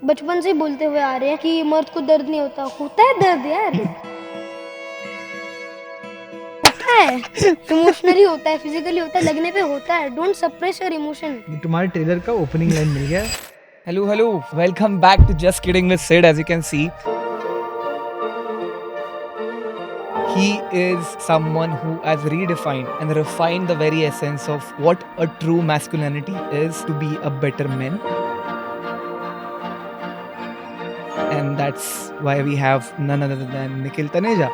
बचपन से ही बोलते हुए आ रहे हैं कि मर्द को दर्द नहीं होता है दर्द यार। होता है, इमोशनली होता है, फिजिकली होता है, लगने पे होता है। Don't suppress your emotion. तुम्हारे ट्रेलर का ओपनिंग लाइन मिल गया। Hello. Welcome back to Just Kidding with Sid. As you can see, he is someone who has redefined and refined the very essence of what a true masculinity is to be a better man. And that's why we have none other than Nikhil Taneja.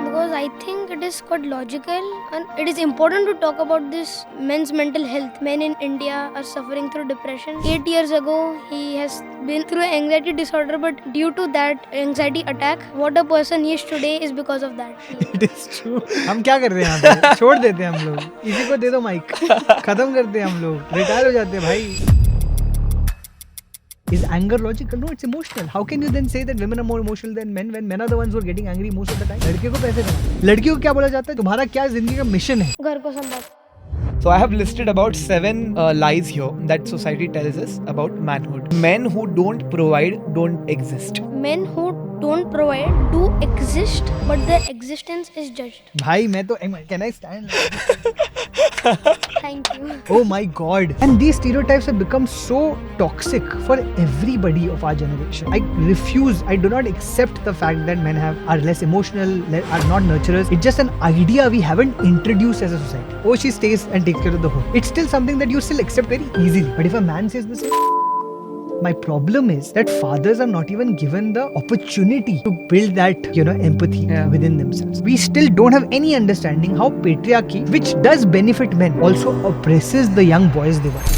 Because I think it is quite logical and it is important to talk about this men's mental health. Men in India are suffering through depression. 8 years ago, he has been through anxiety disorder, but due to that anxiety attack, what a person he is today is because of that. It is true. हम क्या कर रहे हैं यहाँ पे? छोड़ देते हैं हम लोग। इसी को दे दो माइक। खत्म करते हैं हम लोग। रिटायर हो जाते हैं भाई। Is anger logical? No, it's emotional. How can you then say that women are more emotional than men when men are the ones who are getting angry most of the time? लड़कियों को पैसे कमाना। लड़कियों को क्या बोला जाता है? तुम्हारा क्या जिंदगी का मिशन है? घर को संभाल। So I have listed about 7 lies here that society tells us about manhood. Men who don't provide don't exist. Men who don't provide do exist, but their existence is judged. भाई मैं तो can I stand? Thank you. Oh my god. And these stereotypes have become so toxic for everybody of our generation. I do not accept the fact that men are less emotional, are not nurturers. It's just an idea we haven't introduced as a society. Oh, she stays and takes care of the home. It's still something that you still accept very easily. But if a man says this, my problem is that fathers are not even given the opportunity to build that, empathy within themselves. We still don't have any understanding how patriarchy, which does benefit men, also oppresses the young boys they were.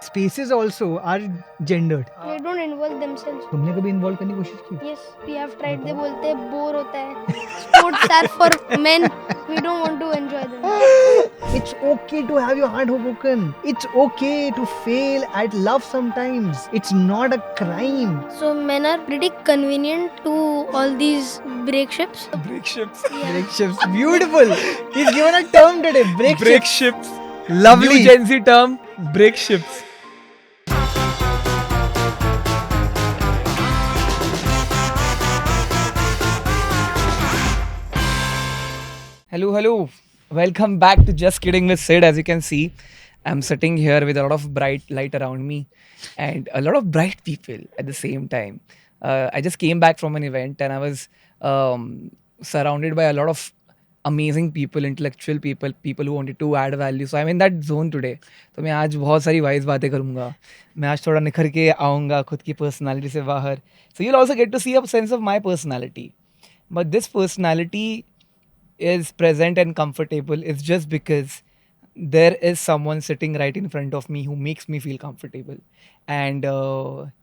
Spaces also are gendered. They don't involve themselves. तुमने कभी involve करने की कोशिश की? Yes, we have tried. They बोलते हैं bore होता है. Sports are for men. We don't want to enjoy them. It's okay to have your heart broken. It's okay to fail at love sometimes. It's not a crime. So men are pretty convenient to all these break ships. Break ships. Yeah. Break ships. Beautiful. He's given a term today. Break ships. Lovely. New Gen Z term. Break ships. Hello. Welcome back to Just Kidding with Sid. As you can see, I'm sitting here with a lot of bright light around me and a lot of bright people at the same time. I just came back from an event and I was surrounded by a lot of amazing people, intellectual people who wanted to add value. So I'm in that zone today. तो मैं आज बहुत सारी wise बातें करूँगा. मैं आज थोड़ा निखर के आऊँगा खुद की पर्सनालिटी से बाहर. So you'll also get to see a sense of my personality. But this personality is present and comfortable is just because there is someone sitting right in front of me who makes me feel comfortable. And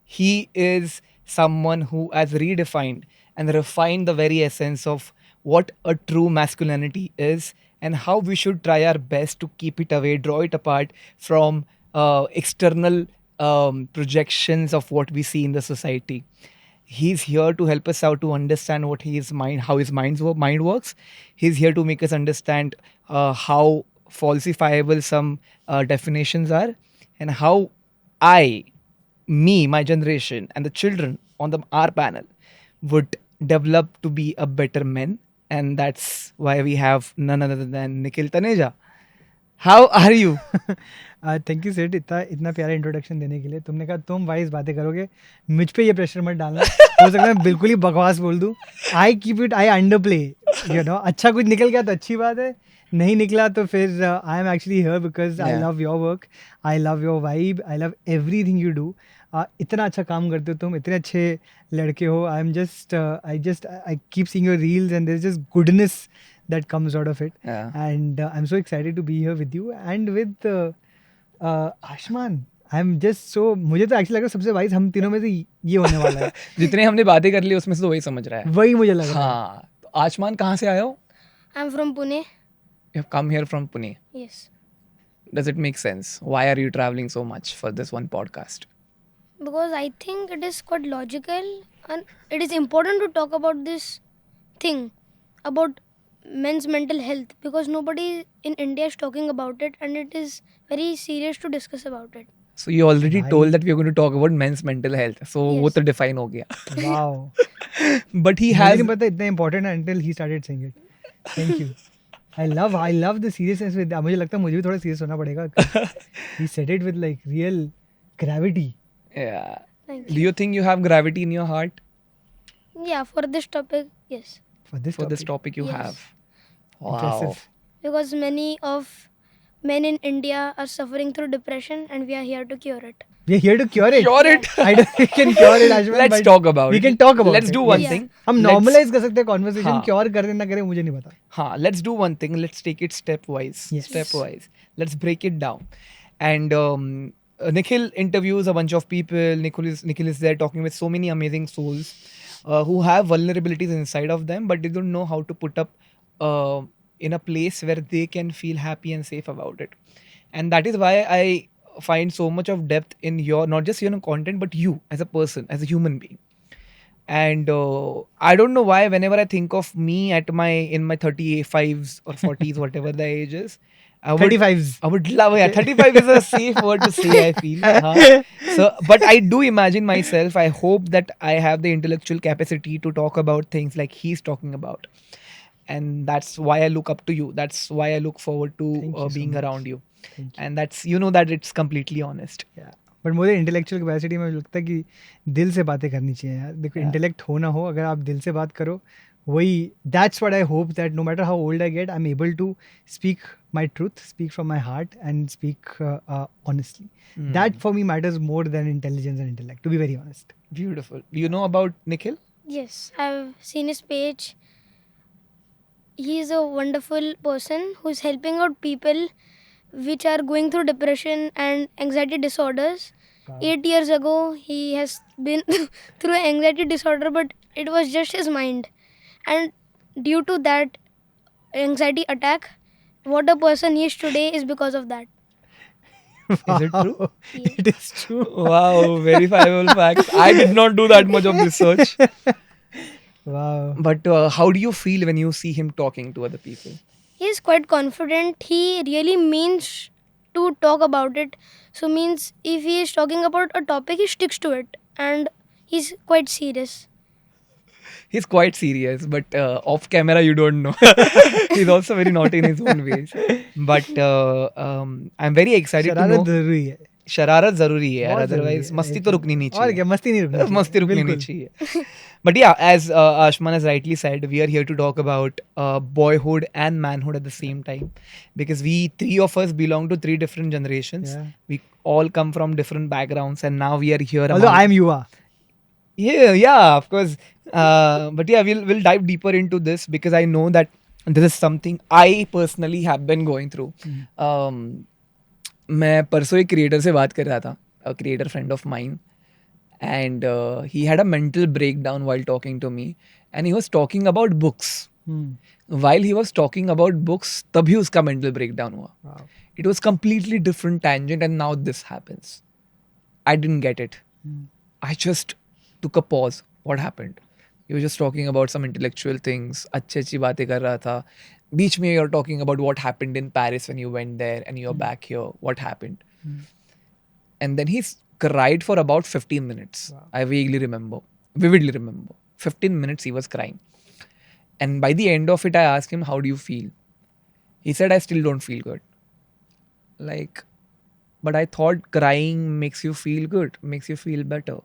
he is someone who has redefined and refined the very essence of what a true masculinity is and how we should try our best to keep it away, draw it apart from external projections of what we see in the society. He's here to help us out to understand how his mind works. He's here to make us understand how falsifiable some definitions are and how my generation and the children on our panel would develop to be a better men. And that's why we have none other than Nikhil Taneja. How are you? Thank you सेठ इतना प्यारा introduction देने के लिए. तुमने कहा तुम wise बातें करोगे, मुझ पे ये प्रेशर मत डालना. हो सकता है मैं बिल्कुल ही बकवास बोल दूं. I keep it, I under play. अच्छा कुछ निकल गया तो अच्छी बात है, नहीं निकला तो फिर I am actually here because I love your work, I love your vibe, I love everything you do. इतना अच्छा काम करते हो तुम, इतने अच्छे लड़के हो. I keep seeing your reels and there is just goodness that comes out of it. And I'm so excited to be here with you and with Ashman. I'm just so, मुझे तो एक्चुअली लग रहा है सबसे wise हम तीनों में से ये होने वाला है. जितने हमने बातें कर ली उसमें से तो वही समझ रहा है. वही मुझे लग रहा है. हाँ. तो आशमान कहाँ से आए हो? I'm from Pune. You have come here from Pune. Yes. Does it make sense? Why are you traveling so much for this one podcast? Because I think it is quite logical and it is important to talk about this thing about men's mental health because nobody in India is talking about it, and it is very serious to discuss about it. So you already Why? told that we are going to talk about men's mental health. So वो Yes. तो define हो गया. Wow. But he मुझे has. नहीं पता इतना important है until he started saying it. Thank you. I love the seriousness with मुझे लगता है मुझे भी थोड़ा serious होना पड़ेगा. He said it with like real gravity. Yeah. Thank Do you think you have gravity in your heart? Yeah, for this topic, yes, For this For topic. this topic you Yes. have. Wow. Impressive. because many of men in India are suffering through depression, and we are here to cure it. We are here to cure it. Cure it. I don't think we can cure it, Ashwin. Let's but talk about we it. can talk about Let's it. do one Yes. thing. हम Let's- normalize कर सकते हैं conversation. हाँ. Cure करें ना करें मुझे नहीं पता. हाँ, let's do one thing. Let's take it stepwise. Yes. Stepwise. Let's break it down. And Nikhil interviews a bunch of people. Nikhil is there talking with so many amazing souls who have vulnerabilities inside of them, but they don't know how to put up in a place where they can feel happy and safe about it. And that is why I find so much of depth in your, not just your content, but you as a person, as a human being. And I don't know why whenever I think of me in my 35s or 40s, whatever the age is, I would 35s. I would love, yeah, 35 is a safe word to say, I feel. So, but I do imagine myself, I hope that I have the intellectual capacity to talk about things like he's talking about. And that's why I look up to you. That's why I look forward to Thank you so being much. around you. Thank you. And that's, you know, that it's completely honest. But मुझे intellectual capacity में लगता है कि दिल से बातें करनी चाहिए यार. देखो Yeah. इंटेलेक्ट हो ना हो, अगर आप दिल से बात करो, वही that's what I hope that no matter how old I get I am able to speak my truth, speak from my heart and speak honestly. That for me matters more than intelligence and intellect, to be very honest. Beautiful. You know about Nikhil? Yes, I've seen his page. He is a wonderful person who's helping out people which are going through depression and anxiety disorders. Wow. 8 years ago, he has been through an anxiety disorder, but it was just his mind. And due to that anxiety attack, what a person he is today is because of that. Is it true? Yeah. It is true. Wow, verifiable facts. I did not do that much of research. Wow. But how do you feel when you see him talking to other people? He is quite confident. He really means to talk about it. So means if he is talking about a topic, he sticks to it, and he's quite serious. He's quite serious, but off camera you don't know. He's also very naughty in his own ways. But I'm very excited to शरारत know. जरूरी है. शरारत जरूरी है यार, बहुत जरूरी otherwise है. मस्ती तो रुकनी नहीं और चाहिए. क्या, मस्ती नहीं रुकनी चाहिए. मस्ती रुकनी नहीं बिल्कुल. चाहिए. But yeah, as Ashman has rightly said, we are here to talk about boyhood and manhood at the same time, because we three of us belong to three different generations. Yeah. We all come from different backgrounds, and now we are here. Although among- I am Yuva. yeah, of course. But yeah, we'll dive deeper into this because I know that this is something I personally have been going through. मैं परसों एक creator से बात कर रहा था, a creator friend of mine, and he had a mental breakdown while talking to me, and he was talking about books. While he was talking about books, तभी उसका mental breakdown हुआ. Wow. It was completely different tangent, and now this happens. I didn't get it. I just took a pause. What happened? You were just talking about some intellectual things. अच्छी बातें कर रहा था. बीच में you're talking about what happened in Paris when you went there and you're back here. What happened? And then he cried for about 15 minutes. Wow. I vividly remember. 15 minutes he was crying. And by the end of it, I asked him, how do you feel? He said, I still don't feel good. Like, but I thought crying makes you feel good, makes you feel better.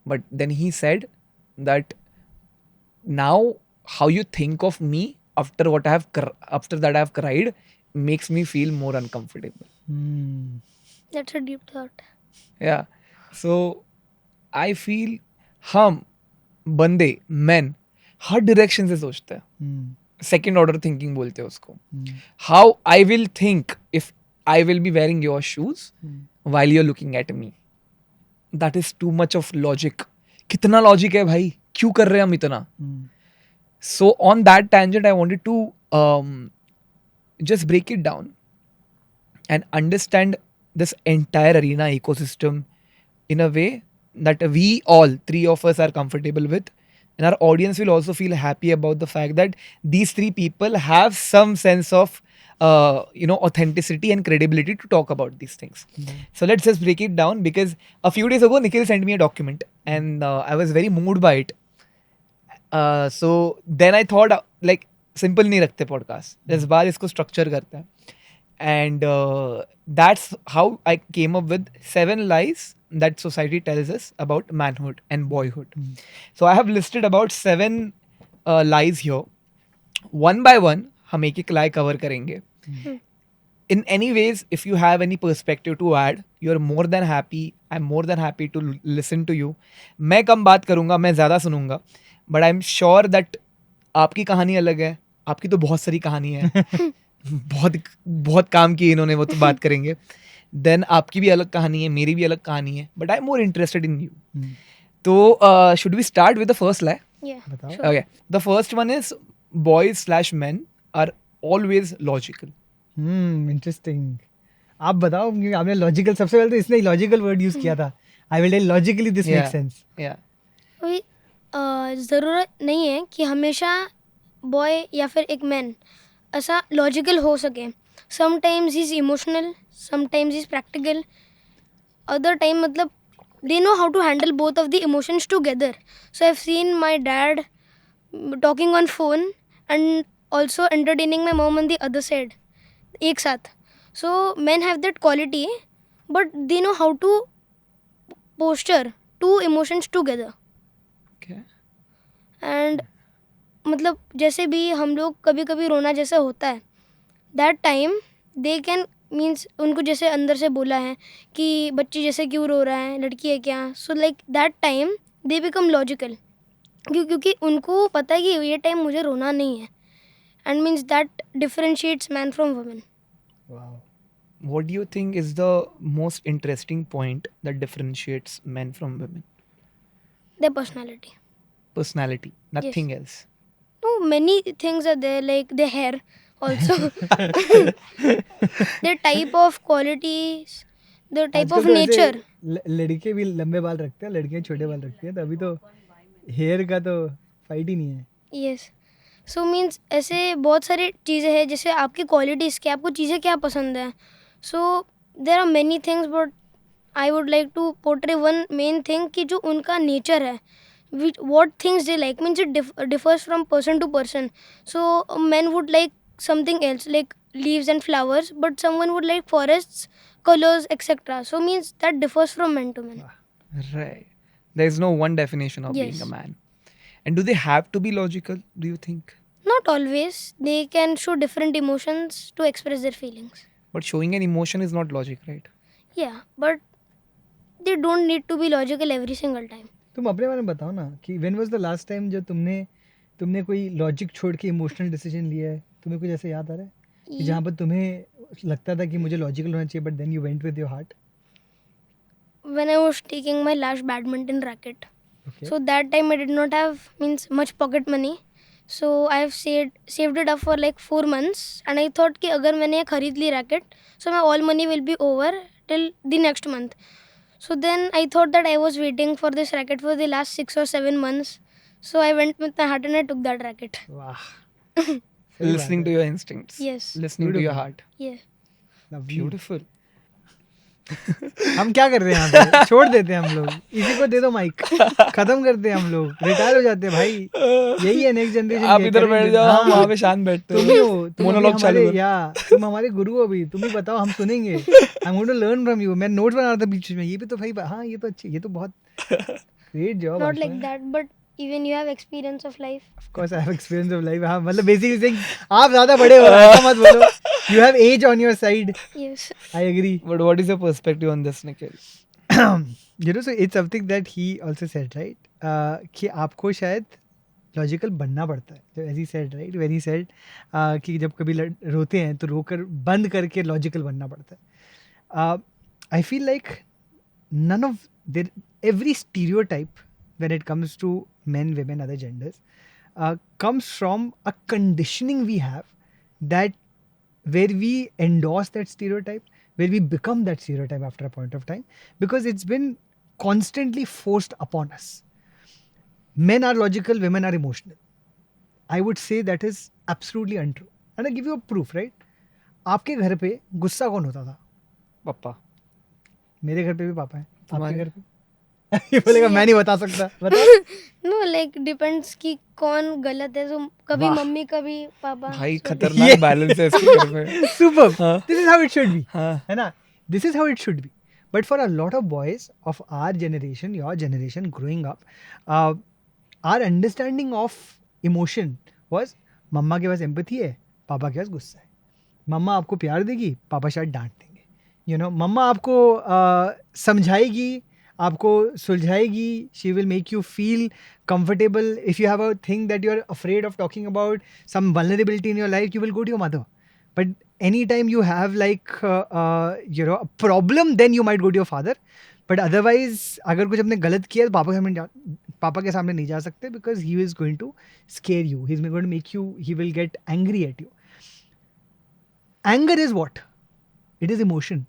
But then he said that now how you think of me after what after that I have cried makes me feel more uncomfortable. That's a deep thought. Yeah. So I feel हम बंदे men हर direction से सोचते हैं. Second order thinking बोलते हैं उसको. How I will think if I will be wearing your shoes while you're looking at me. That is too much of logic. कितना logic है भाई? क्यों कर रहे हैं हम इतना? So on that tangent, I wanted to just break it down and understand this entire arena ecosystem in a way that we all three of us are comfortable with, and our audience will also feel happy about the fact that these three people have some sense of authenticity and credibility to talk about these things. So let's just break it down, because a few days ago Nikhil sent me a document and I was very moved by it. So then I thought like simple नहीं रखते podcast, इस बार इसको structure करते हैं. And that's how I came up with 7 lies that society tells us about manhood and boyhood. So I have listed about 7 lies here. One by one, हम एक एक lie cover करेंगे. In any ways, if you have any perspective to add, you are more than happy. I'm more than happy to listen to you. मैं कम बात करूँगा, मैं ज़्यादा सुनूंगा. But I'm sure that आपकी कहानी अलग है. आपकी तो बहुत सारी कहानी है. बहुत बहुत काम किए इन्होंने, वो तो बात करेंगे. देन आपकी भी अलग कहानी है, मेरी भी अलग कहानी है, but I am more interested in you. तो should we start with the first lie? Yeah. बताओ. Sure. Okay, the first one is boys/men are always logical. Interesting. आप बताओ, क्योंकि आपने लॉजिकल, सबसे पहले तो इसने लॉजिकल वर्ड यूज किया था. I will tell logically this Yeah. Makes sense. Yeah. कोई ज़रूरत नहीं है कि हमेशा बॉय या फिर एक मैन ऐसा लॉजिकल हो सके. Sometimes he is emotional, sometimes he is practical, other time मतलब they know how to handle both of the emotions together. So I've seen my dad talking on phone and also entertaining my mom on the other side एक साथ. So men have that quality, but they know how to posture two emotions together. Okay. And मतलब जैसे भी हम लोग कभी कभी रोना जैसे होता है, that time they can means उनको जैसे अंदर से बोला है कि बच्ची जैसे क्यों रो रहा है, लड़की है क्या. So like that time they become logical, क्योंकि उनको पता है कि ये टाइम मुझे रोना नहीं है. And means that differentiates man from women. Wow. What do you think is the most interesting point that differentiates men from women? Their personality. Personality, nothing else. No, many things are there, like their hair also. Their type of qualities, their type of आजकल तो ऐसे nature. लड़के भी लंबे बाल रखते हैं, लड़कियां छोटे बाल रखती हैं, तो अभी तो हेयर का तो फाइट ही नहीं है. यस. सो मीन्स ऐसे बहुत सारी चीज़ें हैं, जैसे आपकी क्वालिटीज़ क्या, आपको चीज़ें क्या पसंद है. So there are many things, but I would like to portray one main thing कि जो उनका नेचर है, which what things they like, means it differs from person to person. So man would like something else like leaves and flowers, but someone would like forests, colors, etc. So means that differs from man to man. Right. There is no one definition of being Yes. a man. And do they have to be logical, do you think? Not always. They can show different emotions to express their feelings. But showing an emotion is not logic, right? Yeah, but they don't need to be logical every single time. तुम अपने बारे में बताओ ना कि when was the last time जब तुमने कोई लॉजिक छोड़ के इमोशनल डिसीजन लिया है. तुम्हें कुछ ऐसे याद आ रहा है कि जहाँ पर तुम्हें लगता था कि मुझे लॉजिकल होना चाहिए, but then you went with your heart? When I was taking my last badminton racket, okay. so that time I did not have means much pocket money. So I have saved it up for like 4 months, and I thought कि अगर मैंने ये खरीद ली racket, so my all money will be over till the next month. So then I thought that I was waiting for this racket for the last 6 or 7 months. So I went with my heart and I took that racket. वाह. Listening to your instincts. Yes. Listening to your heart. Yeah. Beautiful. हम क्या कर रहे हैं यहाँ पे? छोड़ देते हैं हम लोग. इसी को दे दो माइक. खत्म करते हैं हम लोग. रिटायर हो जाते हैं भाई. यही है नेक्स्ट जनरेशन. आप इधर बैठ जाओ, हम वहाँ पे शांत बैठते तुम ही हैं. हो. तुम Monologue अभी चालू हमारे करो. या तुम हमारे गुरु हो अभी. तुम ही बताओ, हम सुनेंगे. I am going to learn from you. मैं नोट्स बना रहा था बीच में. ये भी तो भाई, हाँ ये तो अच्छी, ये तो बहुत great job. Not like that, but even you have experience of life. Of course I have experience of life. हाँ मतलब basically saying आप ज़्यादा बड़े हो, ऐसा मत बोलो. You have age on your side. Yes. I agree. But what is your perspective on this, Nikhil? You know, so it's something that he also said, right? कि आपको शायद लॉजिकल बनना पड़ता है. जो as he said, right? When he said कि जब कभी रोते हैं तो रोकर बंद करके लॉजिकल बनना पड़ता है. I feel like none of every stereotype when it comes to men, women, other genders comes from a conditioning we have, that where we endorse that stereotype, where we become that stereotype after a point of time, because it's been constantly forced upon us. Men are logical, women are emotional. I would say that is absolutely untrue. And I give you a proof, right? आपके घर पे गुस्सा कौन होता था? पापा. मेरे घर पे भी पापा है. आपके तुम्हारे? घर पे? ये बोलेगा मैं नहीं बता सकता. बता. नो लाइक डिपेंड्स कि कौन गलत है. So कभी वाह. मम्मी कभी पापा. भाई So, खतरनाक बैलेंस है इसके घर में. Superb. हाँ. This is how it should be. हाँ. है ना? This is how it should be. But for a lot of boys of our generation, your generation growing up, our understanding of emotion was मम्मा के पास empathy है, पापा के पास गुस्सा है. मम्मा आपको प्यार देगी, पापा शायद डांट देंगे. यू नो, मम्मा आपको समझाएगी, आपको सुलझाएगी. She will make you feel comfortable. If you have a thing that you're afraid of talking about, some vulnerability in your life, you will go to your mother. But anytime you have like a problem, then you might go to your father. But otherwise, अगर कुछ आपने गलत किया तो पापा के सामने नहीं जा सकते, because he is going to scare you. He's going to make you. He will get angry at you. Anger is what? It is emotion.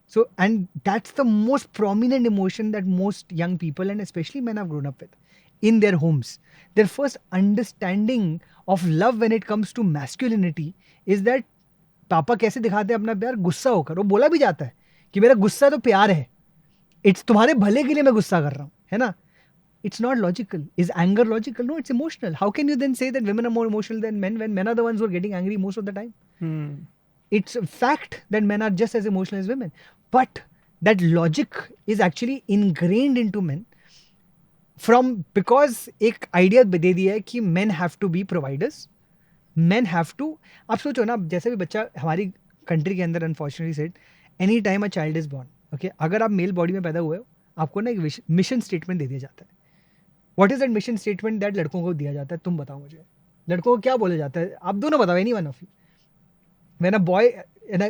So, and that's the most prominent emotion that most young people and especially men have grown up with in their homes. Their first understanding of love when it comes to masculinity is that पापा कैसे दिखाते हैं अपना प्यार? गुस्सा होकर. वो बोला भी जाता है कि मेरा गुस्सा तो प्यार है. इट्स तुम्हारे भले के लिए मैं गुस्सा कर रहा हूँ, है ना? It's not logical. Is anger logical? No, it's emotional. How can you then say that women are more emotional than men when men are the ones who are getting angry most of the time? It's a fact that men are just as emotional as women. But that logic is actually ingrained into men because एक idea दे दिया है कि men have to be providers. Men have to. आप सोचो ना, जैसे भी बच्चा हमारी कंट्री के अंदर unfortunately said, any time a child is born, okay, अगर आप मेल बॉडी में पैदा हुए हो, आपको ना एक मिशन स्टेटमेंट दे दिया जाता है. What is that mission statement that लड़कों को दिया जाता है? तुम बताओ मुझे. लड़कों को क्या बोला जाता है? आप दोनों बताओ, any one of you. When a boy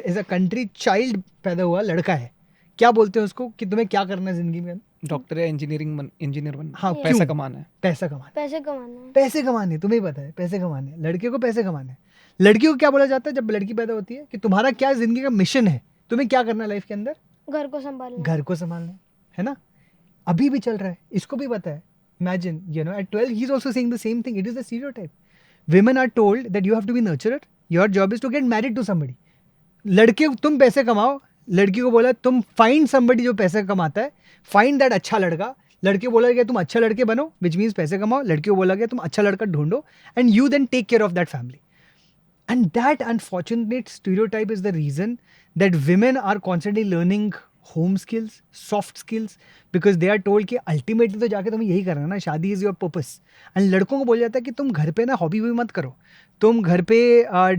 is a country child पैदा हुआ, लड़का है, क्या बोलते हैं उसको कि तुम्हें क्या करना है जिंदगी में? डॉक्टर या इंजीनियर बनना. हाँ, पैसा कमाना है. पैसा कमाना. पैसे कमाना है. पैसे कमाने, तुम्हें ही पता है, पैसे कमाने. लड़के को पैसे कमाने हैं. लड़की को क्या बोला जाता है जब लड़की पैदा होती है? कि तुम्हारा क्या जिंदगी का मिशन है, तुम्हें क्या करना है लाइफ के अंदर? घर को संभालना. घर को संभालना है ना? अभी भी चल रहा है, इसको भी पता है. Imagine, at 12, he's also saying the same thing. It is the stereotype. Women are told that you have to be nurturer. Your job is to get married to somebody. लड़के तुम पैसे कमाओ. लड़की को बोला तुम find somebody जो पैसे कमाता है. Find that अच्छा लड़का. लड़के बोला गया तुम अच्छा लड़के बनो, which means पैसे कमाओ. लड़की को बोला गया तुम अच्छा लड़का ढूंढो, and you then take care of that family. And that unfortunate stereotype is the reason that women are constantly learning home skills, soft skills, because they are told कि ultimately तो जाके तुम्हें यही करना है ना, शादी is your purpose. And लड़कों को बोला जाता है कि तुम घर पे ना हॉबी भी मत करो, तुम घर पे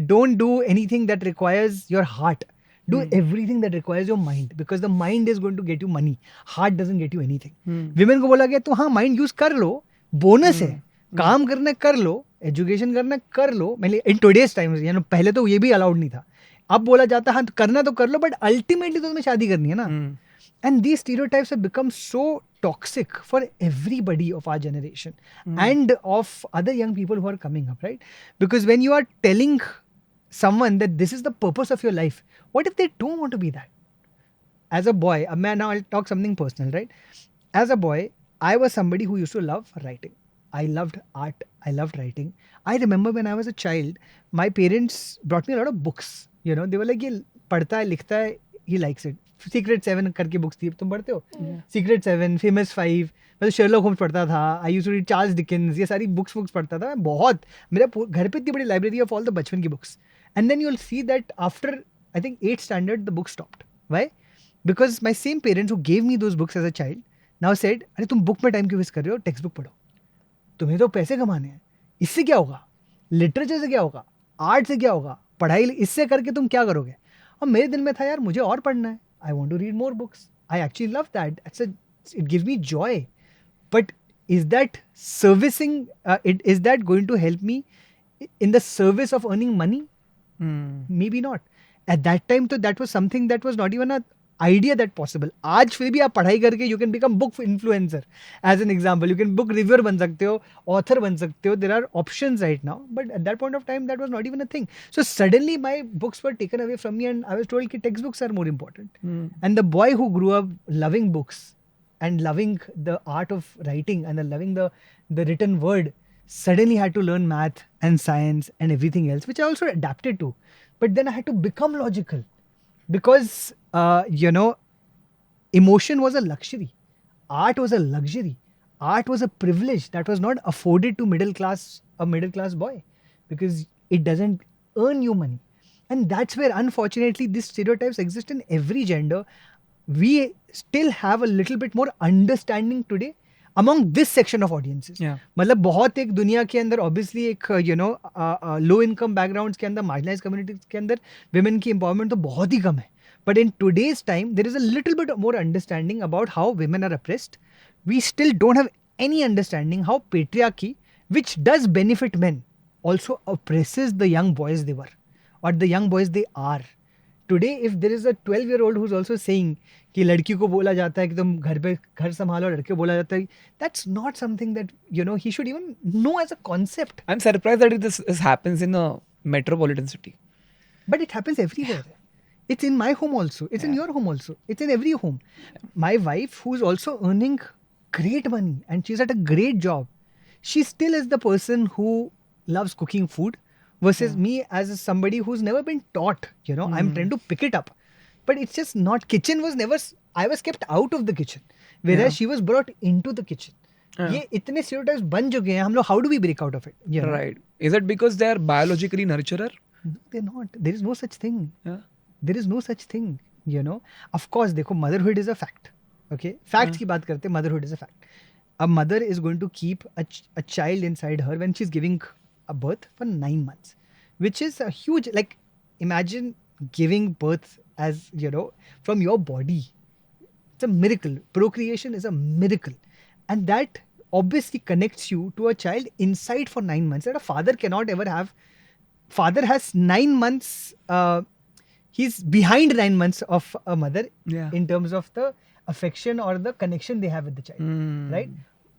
don't do anything that requires your heart, do everything that requires your mind, because the mind is going to get you money, heart doesn't get you anything. Women को बोला गया तो हाँ mind use कर लो, bonus है, काम करना कर लो, एजुकेशन करना कर लो. इन today's times, पहले तो ये भी अलाउड नहीं था. अब बोला जाता है हाँ करना तो कर लो, बट अल्टीमेटली तो तुम्हें शादी करनी है ना. And these stereotypes have become so toxic for everybody of our generation and of other young people who are coming up, right? Because when you are telling someone that this is the purpose of your life, what if they don't want to be that? As a boy, now I'll talk something personal, right? As a boy, I was somebody who used to love writing. I loved art. I loved writing. I remember when I was a child, my parents brought me a lot of books. They were like, ये पढ़ता है, लिखता है, he likes it. Secret 7 करके books थी, तुम पढ़ते हो? Secret 7, Famous 5, मैं तो Sherlock Holmes पढ़ता था. I used to read Charles Dickens, ये सारी बुक्स पढ़ता था मैं बहुत. मेरे घर पे इतनी बड़ी लाइब्रेरी ऑफ ऑल द बचपन की books. And then you'll see that after, I think 8th standard, the book stopped. Why? Because my same parents who gave me those books as a child now said, अरे तुम book में time क्यों waste कर रहे हो, text book पढ़ो, तुम्हें तो पैसे कमाने हैं, इससे क्या होगा, लिटरेचर से क्या होगा, आर्ट से क्या होगा, पढ़ाई इससे करके तुम क्या करोगे. और मेरे दिल में था यार मुझे और पढ़ना है, I want to read more books, I actually love that, it gives me joy. But is that servicing, is that going to help me in the service of earning money? Maybe not. At that time, so that was something that was not even an idea that possible. आज फिर भी आप पढ़ाई करके you can become book influencer. As an example, you can book reviewer बन सकते हो, author बन सकते हो. There are options right now. But at that point of time, that was not even a thing. So suddenly my books were taken away from me and I was told that textbooks are more important. And the boy who grew up loving books and loving the art of writing and loving the written word, suddenly had to learn math and science and everything else, which I also adapted to. But then I had to become logical because, emotion was a luxury. Art was a luxury. Art was a privilege that was not afforded to a middle class boy because it doesn't earn you money. And that's where, unfortunately, these stereotypes exist in every gender. We still have a little bit more understanding today among this section of audiences. Yeah. मतलब बहुत एक दुनिया के अंदर obviously एक low income backgrounds के अंदर marginalized communities के अंदर women की empowerment तो बहुत ही कम है. But in today's time, there is a little bit more understanding about how women are oppressed. We still don't have any understanding how patriarchy, which does benefit men, also oppresses the young boys they were or the young boys they are. Today, if there is a 12-year-old who's also saying कि लड़की को बोला जाता है कि तुम घर संभालो, लड़के को बोला जाता है, that's not something that he should even know as a concept. I'm surprised that this happens in a metropolitan city. But it happens everywhere. It's in my home also. It's in your home also. It's in every home. My wife, who's also earning great money and she's at a great job, she still is the person who loves cooking food versus me as somebody who's never been taught. I'm trying to pick it up. But it's just not. I was kept out of the kitchen. Whereas she was brought into the kitchen. ये इतने stereotypes बन चुके हैं हम लोग. How do we break out of it? Right. Is it because they are biologically nurturer? No, they're not. There is no such thing. Yeah. There is no such thing, Of course, देखो, motherhood is a fact. Okay? Facts की बात करते हैं, motherhood is a fact. A mother is going to keep a child inside her when she's giving a birth for 9 months, which is a huge, imagine giving birth as, from your body. It's a miracle. Procreation is a miracle. And that obviously connects you to a child inside for 9 months that a father cannot ever have. Father has 9 months, he's behind 9 months of a mother in terms of the affection or the connection they have with the child, right?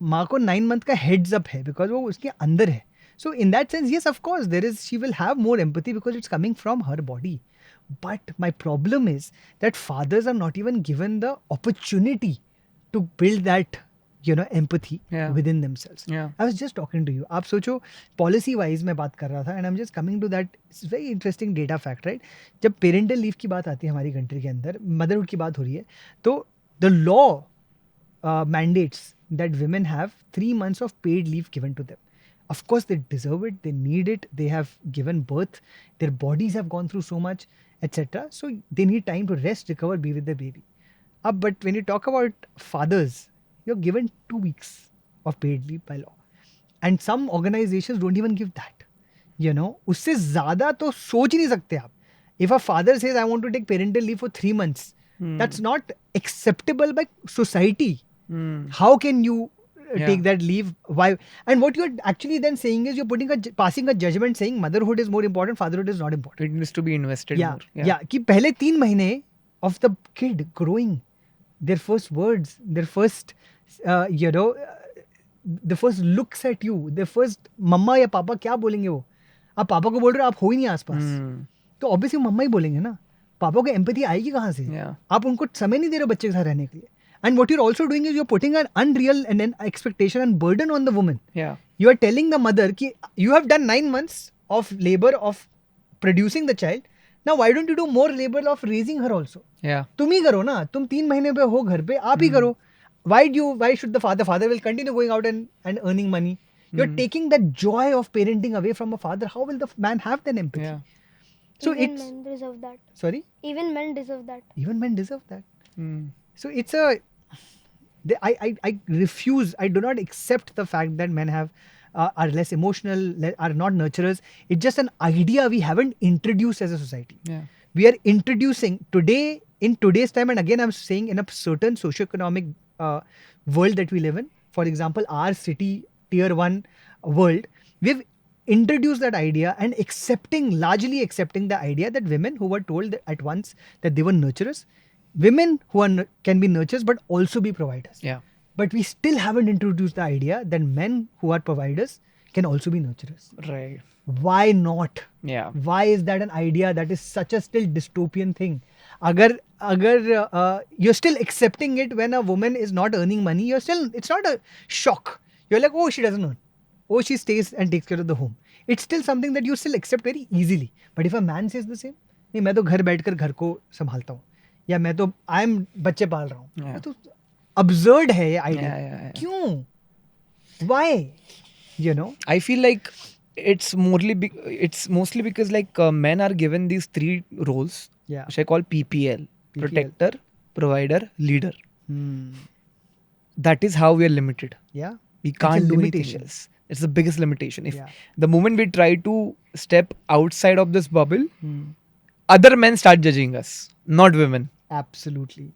माँ को 9 month का heads up है because वो उसके अंदर है. So in that sense, yes, of course, she will have more empathy because it's coming from her body. But my problem is that fathers are not even given the opportunity to build that, empathy within themselves. Yeah. I was just talking to you. आप सोचो policy wise मैं बात कर रहा था and I'm just coming to that. It's very interesting data fact, right? जब parental leave की बात आती है हमारी country के अंदर, motherhood की बात हो रही है, तो the law mandates that women have 3 months of paid leave given to them. Of course, they deserve it. They need it. They have given birth. Their bodies have gone through so much, etc. So they need time to rest, recover, be with the baby. But when you talk about fathers, you're given 2 weeks of paid leave by law. And some organizations don't even give that. उससे ज़्यादा तो सोच ही नहीं सकते आप. If a father says, I want to take parental leave for 3 months, that's not acceptable by society. How can you take that leave? Why? And what you're actually then saying is you're passing a judgment saying motherhood is more important, fatherhood is not important. It needs to be invested more. Yeah. कि पहले 3 महीने of the kid growing, their first words, their first, the first looks at you, their first मम्मा या पापा क्या बोलेंगे वो? आप पापा को बोल रहे हो, आप हो ही नहीं आसपास, तो ऑब्वियसली मम्मा ही बोलेंगे ना. पापा को एम्पैथी आएगी कहाँ से? आप उनको समय नहीं दे रहे बच्चे के साथ रहने के लिए. And what you're also doing is you're putting an unreal and an expectation and burden on the woman. Yeah. You are telling the mother कि you have done 9 months of labor of producing the child. Now why don't you do more labor of raising her also? Yeah. तुम ही करो ना. तुम 3 महीने पे हो घर पे, आप ही करो. Why should the father will continue going out and earning money? You're taking that joy of parenting away from a father. How will the man have that empathy? Yeah. So Even men deserve that. Sorry? Even men deserve that. Even men deserve that. So it's I refuse. I do not accept the fact that men are less emotional, are not nurturers. It's just an idea we haven't introduced as a society. Yeah. We are introducing today, in today's time, and again I'm saying in a certain socioeconomic world that we live in. For example, our city, tier 1 world, we've introduced that idea and largely accepting the idea that women who were told at once that they were nurturers, women who can be nurturers but also be providers. Yeah. But we still haven't introduced the idea that men who are providers can also be nurturers. Right. Why not? Yeah. Why is that an idea that is such a still dystopian thing? अगर you're still accepting it when a woman is not earning money, it's not a shock. You're like, oh, she doesn't earn. Oh, she stays and takes care of the home. It's still something that you still accept very easily. But if a man says the same, नहीं मैं तो घर बैठकर घर को संभालता हूँ, या मैं तो बच्चे पाल रहा हूँ, Yeah. तो absurd है ये idea. Yeah. क्यों? Why? You know? I feel like it's mostly because like men are given these 3 roles, Yeah. which I call PPL: protector, provider, leader. That is how we are limited. Yeah. We a can't do anything limitation. else. It's the biggest limitation. If Yeah. the moment we try to step outside of this bubble, Hmm. other men start judging us, not women, Absolutely.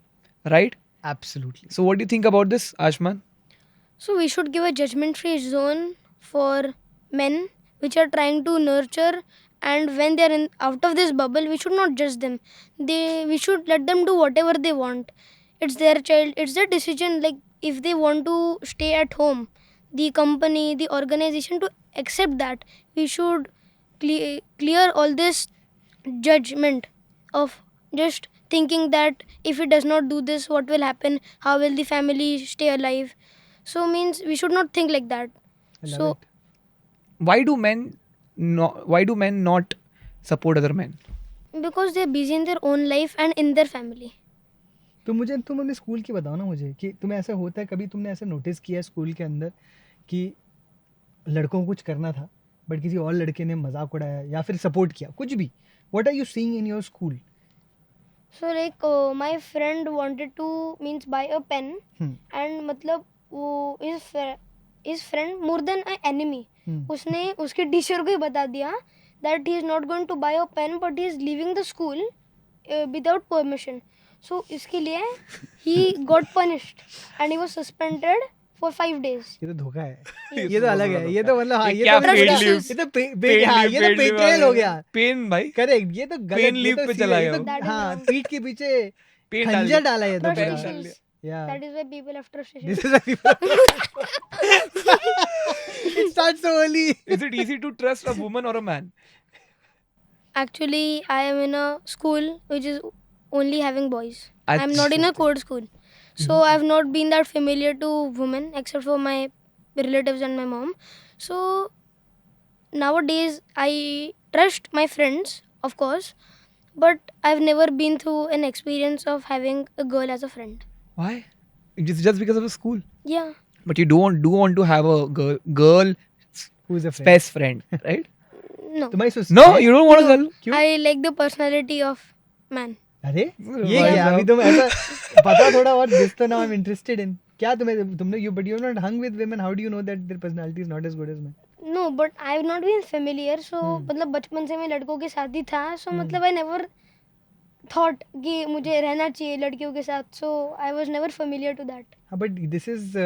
right? Absolutely. So what do you think about this, Ashman? So we should give a judgment-free zone for men which are trying to nurture, and when they are out of this bubble, we should not judge them. We should let them do whatever they want. It's their child. It's their decision. Like if they want to stay at home, the company, the organization to accept that. We should clear all this judgment of just thinking that if he does not do this, what will happen? How will the family stay alive? So means we should not think like that. I love So it. Why do men not support other men? because they are busy in their own life and in their family. तुम अपने school की बताओ ना मुझे, कि तुम्हें ऐसा होता है कभी, तुमने ऐसा नोटिस किया स्कूल के अंदर कि लड़कों को कुछ करना था बट किसी और लड़के ने मजाक उड़ाया या फिर सपोर्ट किया, कुछ भी? What are you seeing in your school? So like my friend wanted to means buy a pen and मतलब वो his friend more than an enemy. उसने उसके टीचर को ही बता दिया that he is not going to buy a pen but he is leaving the school without permission. So इसके लिए he got punished and he was suspended for 5 days. ये तो धोखा है, ये तो अलग है, ये तो मतलब हाँ, ये ये क्या तो paid मतलब- leave? ये तो हाँ, ये तो betrayal हो गया. पेन भाई, करेक्ट, ये तो गलत, Pain ये leave तो पे सीधे- चला ये गया तो वो. हाँ, पीठ के पीछे पेन डाल खंजर डाला ये तो Trust पूरा. डाल issues. Yeah. That is why people have trust issues. This is why people it starts so early. Is it easy to trust a woman or a man? Actually, I am in a school which is only having boys. I'm not in a code school. So I've not been that familiar to women except for my relatives and my mom. So nowadays I trust my friends, of course, but I've never been through an experience of having a girl as a friend. Why? It's just because of the school. Yeah. But you do want to have a girl Who's a friend? best friend, right? No. तुम्हारी सोच No, you don't want a girl. क्यों? I like the personality of man. अरे ये भाई क्या, साहब। अभी तुम ऐसा बता थोड़ा और, this तो now I'm interested in. क्या तुमने you're not hung with women, how do you know that their personality is not as good as men? No, but I've not been familiar. So मतलब बचपन से मैं लड़कों के साथ ही था. So मतलब I never thought कि मुझे रहना चाहिए लड़कियों के साथ. So I was never familiar to that. हाँ, but this is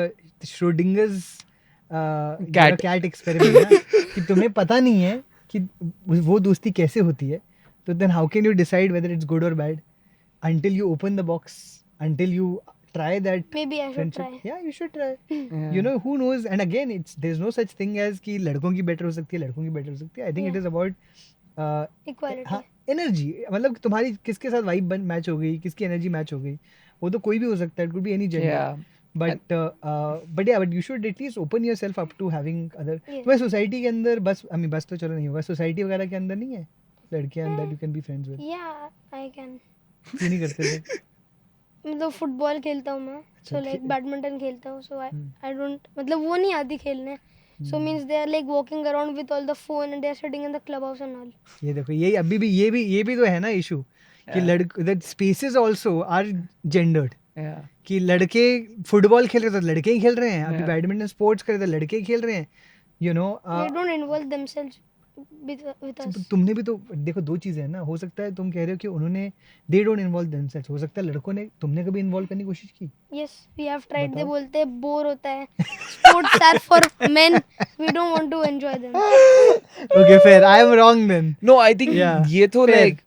Schrodinger's Cat. cat experiment ना, कि तुम्हें पता नहीं है कि वो दोस्ती कैसे होती है, तो then how can you decide whether it's good or bad until you open the box, until you try that Maybe I should friendship? try. Yeah, you should try. Yeah. You know, who knows? And again, there's no such thing as कि लड़कों की better हो सकती है, लड़कों की better हो सकती है. I think it Yeah. is about Equality. हाँ, एनर्जी, मतलब तुम्हारी किसके साथ वाइब मैच हो गई, किसकी एनर्जी मैच हो गई, वो तो कोई भी हो सकता है. It could be any gender. Yeah. but you should at least open yourself up to having other. Yeah. तुम्हें सोसाइटी के अंदर बस तो चलो नहीं होगा, सोसाइटी वगैरह के अंदर नहीं है लड़कियां that you can be friends with? Yeah, I can. क्यों नहीं करते थे? मतलब फुटबॉल खेलता हूँ मैं. So like बैडमिंटन खेलता हूँ. So I don't मतलब वो नहीं आती खेलने. So means they are like walking around with all the phone and they are sitting in the clubhouse and all. ये देखो, ये अभी भी ये भी तो है ना इशू कि that spaces also are gendered. Yeah. कि लड़के फुटबॉल खेल रहे तो लड़के ही खेल रहे हैं, अभी Yeah. बैडमिंटन स्पोर्ट्स करे तो लड़के ही खेल रहे हैं. You know, They don't involve themselves with us. तुमने भी तो देखो, दो चीजें हैं ना. हो सकता है तुम कह रहे हो कि उन्होंने they don't involve themselves, हो सकता है लड़कों ने, तुमने कभी इन्वॉल्व करने की कोशिश की? Yes, we have tried. बताओ. they बोलते हैं बोर होता है. Sports are for men. We don't want to enjoy them. Okay, fair. I am wrong then. No, I think Yeah. ये तो Fair. like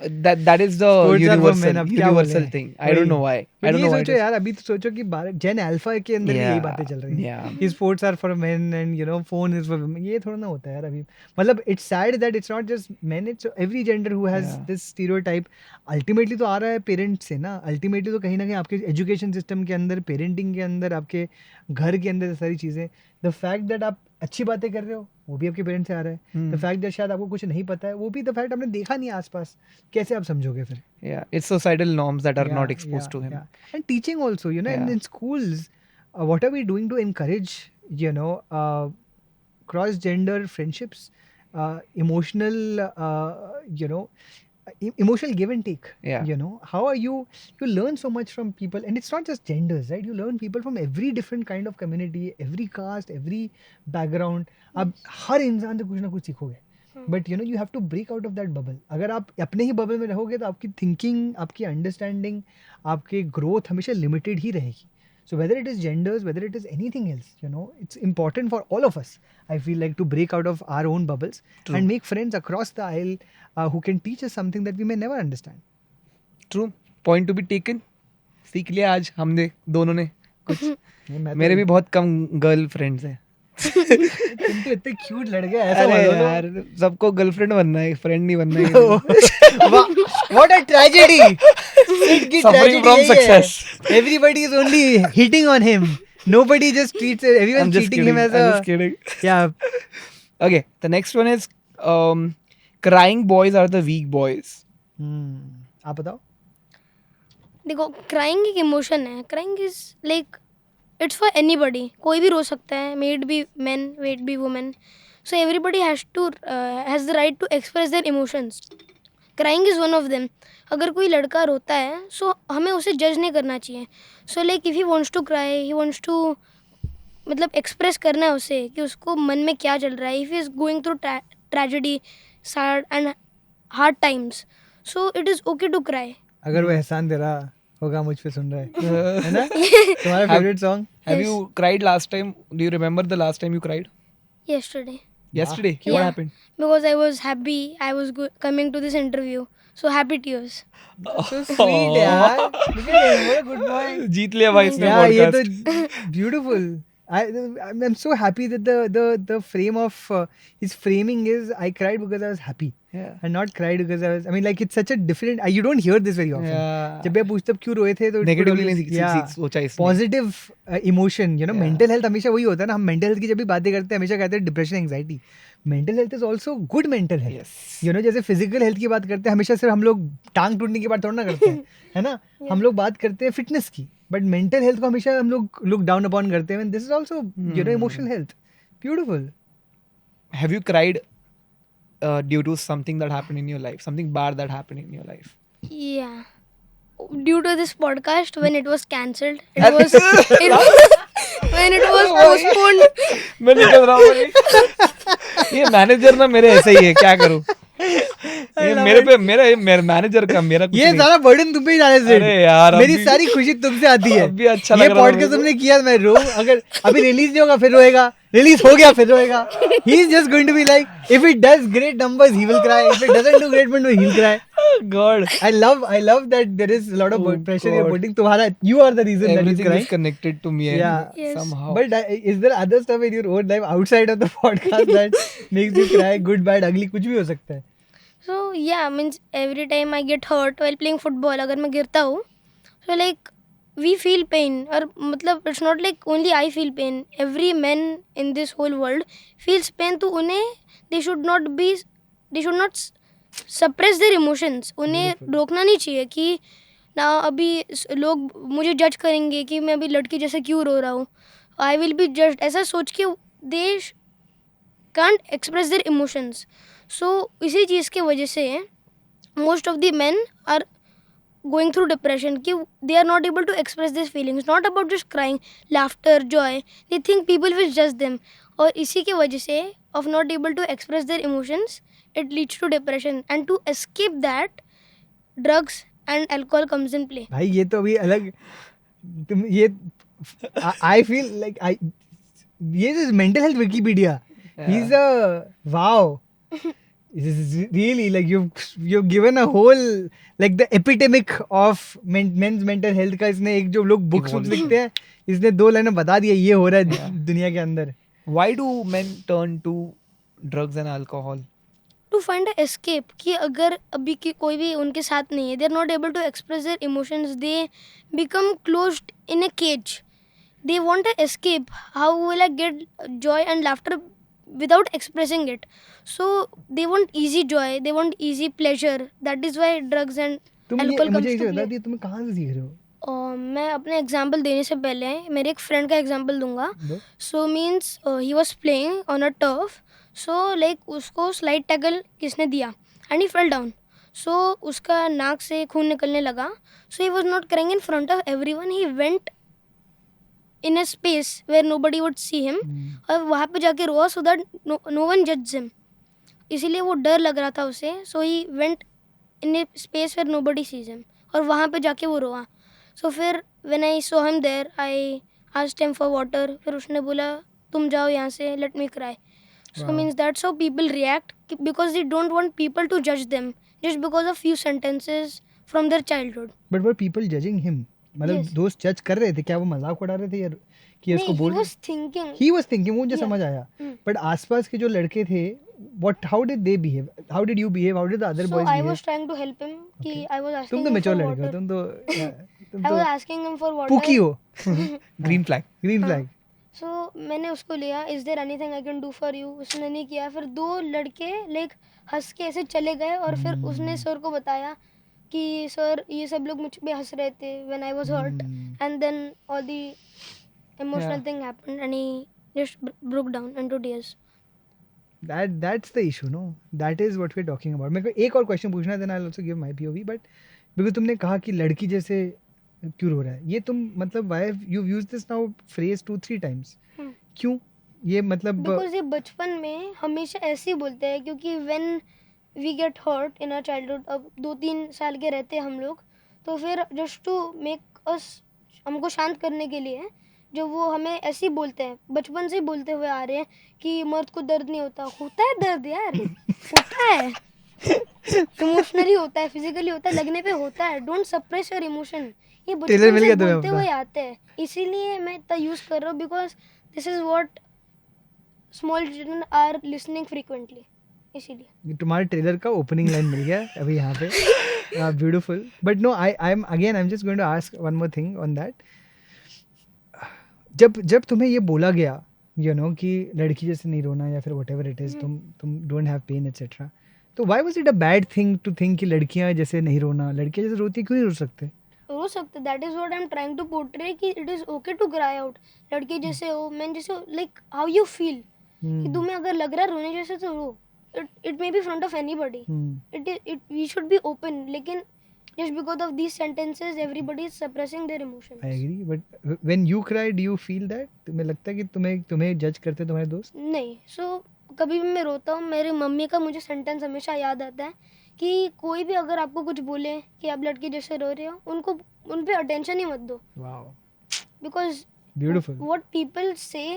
that is the Sports are for men, universal अब क्या बोले? universal thing. I don't वही। know why. I But don't ये know why. सोचो यार, अभी तो सोचो कि जेन अल्फा के अंदर भी यही बातें चल रही हैं कि sports are for men and you know phone is for women. ये थोड़ा ना होता है यार अभी। मतलब it's sad that it's not just men, it's every gender who has this stereotype. Ultimately तो आ रहा है पेरेंट्स से ना, अल्टीमेटली तो कहीं ना कहीं आपके एजुकेशन सिस्टम के अंदर, पेरेंटिंग के अंदर, आपके घर के अंदर सारी चीज़ें। द फैक्ट दैट आप अच्छी बातें कर रहे हो वो भी आपके पेरेंट्स से आ रहा है। द फैक्ट दैट शायद आपको कुछ नहीं पता है वो भी द फैक्ट आपने देखा नहीं आसपास, कैसे आप समझोगे फिर? Yeah, it's societal norms that are not exposed to him. And teaching also, you know, in schools, what are we doing to encourage, you know, cross-gender friendships, emotional, you know, emotional give and take. Yeah. You know, how are you learn so much from people, and it's not just genders, right? You learn people from every different kind of community, every caste, every background. आप हर इंसान से कुछ ना कुछ सीखोगे। But you know you have to break out of that bubble. अगर आप अपने ही बबल में रहोगे तो आपकी थिंकिंग, आपकी अंडरस्टैंडिंग, आपकी ग्रोथ हमेशा लिमिटेड ही रहेगी। So whether it is genders, whether it is anything else, you know, it's important for all of us, I feel like, to break out of our own bubbles and make friends across the aisle who can teach us something that we may never understand. True. Point to be taken. सीख लिया आज हमने दोनों ने कुछ। मैं मेरे भी बहुत कम गर्ल फ्रेंड्स हैं। तुम तो इतने क्यूट लड़के ऐसा अरे बोलो। यार, सबको गर्लफ्रेंड बनना है, फ्रेंड नहीं बनना है। What a tragedy! Sid की Suffering tragedy from यही है। success. Everybody is only hitting on him. Nobody just treats it. Everyone I'm just treating kidding. him as I'm a just kidding. yeah. Okay, the next one is crying boys are the weak boys. आप बताओ। देखो, crying एक emotion है। Crying is like it's for anybody, कोई भी रो सकता है, may it be man, may it be women. So everybody has the right to express their emotions. Crying is one of them. अगर कोई लड़का रोता है सो हमें उसे जज नहीं करना चाहिए। So like if he wants to cry, he wants to मतलब एक्सप्रेस करना है उसे कि उसको मन में क्या चल रहा है। If he is going through tragedy, sad and hard times, so it is okay to cry. अगर वो एहसान दे रहा होगा मुझ पे सुन रहा है ना? तुम्हारा favourite song? Have you cried last time? Do you remember the last time you cried? Yesterday. Yesterday? Yeah. What happened? Because I was happy, I was coming to this interview, so happy tears. So sweet यार। Look at him, what a good boy. जीत लिया भाई इसने Yeah, ये podcast. तो beautiful. I'm so happy that the frame of his framing is I cried because I was happy. Yeah. And not cried because I was, I mean, like, it's such a different, you don't hear this very often. Yeah. जब मैं पूछता क्यों रोए थे तो Negatively नहीं सोचा इसने। Positive emotion, you know, Yeah. Mental health हमेशा वही होता है ना। हम मेंटल हेल्थ की जब भी बातें करते हैं हमेशा कहते हैं depression, anxiety. Mental health is also good mental health. Yes. You no, जैसे फिजिकल हेल्थ की बात करते हैं हमेशा सिर्फ हम लोग टांग टूटने की बात थोड़ा ना करते हैं, है ना? हम लोग बात करते हैं फिटनेस की, बट मेंटल हेल्थ को हमेशा हम लोग लुक डाउन अपॉन करते हैं। This is also, you know, emotional health. Beautiful. Have you cried due to something that happened in your life? Something bad that happened in your life? Yeah. Due to this podcast, when it was cancelled, when it was postponed. मैं निकल रहा हूँ भाई। ये manager ना मेरे ऐसे ही है, क्या करूँ? ये मेरे पे मेरे मैनेजर का मेरा कुछ ये नहीं। सारा बर्डन तुम पे ही डाले थे। अरे यार, मेरी अभी- सारी खुशी तुमसे आती है। अभी अच्छा ये लग रहा है पॉडकास्ट मेरे तुमने किया, मैं रो, अगर अभी रिलीज नहीं होगा फिर रोएगा, रिलीज हो गया फिर रोएगा। He is just going to be like, if it does great numbers he will cry, if it doesn't do great numbers he will cry. God. I love that there is a lot of Oh, pressure you're God. putting. तुम्हारा, you are the reason that he's Everything crying. is connected to me. Yeah. Yes. Somehow. But is there other stuff in your own life outside of the podcast that makes you cry? Good, bad, ugly, कुछ भी हो सकता है। So yeah, means every time I get hurt while playing football, अगर मैं गिरता हूँ, so like we feel pain. और मतलब it's not like only I feel pain. Every man in this whole world feels pain. तो उन्हें they should not suppress their emotions. उन्हें रोकना नहीं चाहिए कि ना अभी लोग मुझे जज करेंगे कि मैं अभी लड़की जैसे क्यों रो रहा हूँ, आई विल बी जज्ड, ऐसा सोच के दे can't express their emotions. So इसी चीज़ की वजह से most of the men are going through depression कि they are not able to express these feelings. Not about just crying, laughter, joy. They think people will judge them. और इसी की वजह से of not able to express their emotions, it leads to depression. And to escape that, drugs and alcohol comes in play. भाई ये तो अभी अलग, तुम ये, I feel like ये is mental health Wikipedia. He's a wow. This is really like you've given a whole like the epidemic of men's mental health का इसने एक जो लोग बुक्स Evolution. लिखते हैं इसने 2 लाइनें बता दिया ये हो रहा है दुनिया के अंदर. Why do men turn to drugs and alcohol? To find a escape कि अगर अभी की कोई भी उनके साथ नहीं है, they are not able to express their emotions, they become closed in a cage. They want to escape. How will I get joy and laughter without expressing it? So they want easy joy, they want easy pleasure. That is why drugs and तुम ये alcohol मुझे comes एक to बता play. दिया तुम्हें कहाँ से सीख रहे हो? मैं अपने एग्जाम्पल देने से पहले मेरे एक फ्रेंड का एग्जाम्पल दूंगा. दो? So means he was playing on a turf. So like उसको स्लाइड टैकल किसने दिया and he fell down. So उसका नाक से खून निकलने लगा. So he was not crying in front of everyone. He went in a space where nobody would see him और वहाँ पे जाके रोआ सो दैट नो वन जज हिम. इसीलिए वो डर लग रहा था उसे. सो ही went in a space where nobody sees him और वहाँ पे जाके वो रोआ. सो फिर when I saw him there I asked him for water. फिर उसने बोला तुम जाओ यहाँ से, let me cry. So Wow. Means that's how people react because they don't want people to जज them just because of few sentences from their childhood. But were people judging him? मतलब Yes. दोस्त जज कर रहे थे क्या? वो मजाक उड़ा रहे थे या कि इसको ही बोल was thinking. he was thinking वो मुझे Yeah. समझ आया. Hmm. But आसपास के जो लड़के थे how did they behave? How did you behave? How did the other So boys I behave? was trying to help him कि Okay. I was asking तुम तो him मेच्योर for लड़के हो. water. तुम I was तो asking him for water. पुकी हो. Green flag. Green हाँ. Flag. So मैंने उसको लिया. Is there anything I can do for you? उसने नहीं किया. फिर 2 लड़के लाइक हंस के ऐसे चले गए और फिर उसने सर को बताया कि सर ये सब लोग मुझ पे हंस रहे थे when I was hurt. And then all the emotional Yeah. thing happened and he just broke down into tears. That's the issue, no? That is what we're talking about. मेरे को एक और क्वेश्चन पूछना है, then I'll also give my POV. But because तुमने कहा कि लड़की जैसे क्यों रो रहा है, ये तुम मतलब why have you used this now phrase 2-3 times? Hmm. क्यों? ये मतलब बिकॉज ये बचपन में हमेशा ऐसे ही बोलते हैं क्योंकि when we get hurt in our childhood, अब 2-3 साल के रहते हैं हम लोग, तो फिर जस्ट टू मेक अस, हमको शांत करने के लिए जो वो हमें ऐसे ही बोलते हैं, बचपन से ही बोलते हुए आ रहे हैं कि मर्द को दर्द नहीं होता. होता है दर्द यार, होता है. इमोशनली होता है, फिजिकली होता है, लगने पे होता है. Don't suppress your emotion. ये टेलर बचपन मिल से गया तुम्हें बोलते अपना? हुए आते हैं. इसीलिए मैं इतना यूज़ कर रहा हूँ because this is what small children are listening frequently. इसीलिए तुम्हारे ट्रेलर का ओपनिंग लाइन मिल गया अभी यहाँ पे. Beautiful. But no I am just going to ask one more thing on that. जब तुम्हें ये बोला गया कि लड़की जैसे नहीं रोना या फिर व्हाटएवर इट इज, तुम डोंट हैव पेन एटसेट्रा, तो why was it a bad thing to think कि लड़कियां जैसे नहीं रोना, लड़कियां जैसे रोती क्यों नहीं रो सकते? रो सकते. That is what I am trying to portray कि it is okay to cry out. लड़के जैसे हो, मैन जैसे हो, लाइक हाउ यू फील. कि तुम्हें अगर लग रहा है रोने जैसे तो रो. It may be front of anybody. It we should be open. लेकिन just because of these sentences everybody is suppressing their emotions. I agree. But when you cry do you feel that? तुम्हें लगता है कि तुम्हें जज करते तुम्हारे दोस्त? नहीं. सो कभी भी मैं रोता हूँ, मेरी मम्मी का मुझे सेंटेंस हमेशा याद आता है कि कोई भी अगर आपको कुछ बोले कि आप लड़की जैसे रो रहे हो, उनको उन पे अटेंशन ही मत दो. Wow, because beautiful. what people say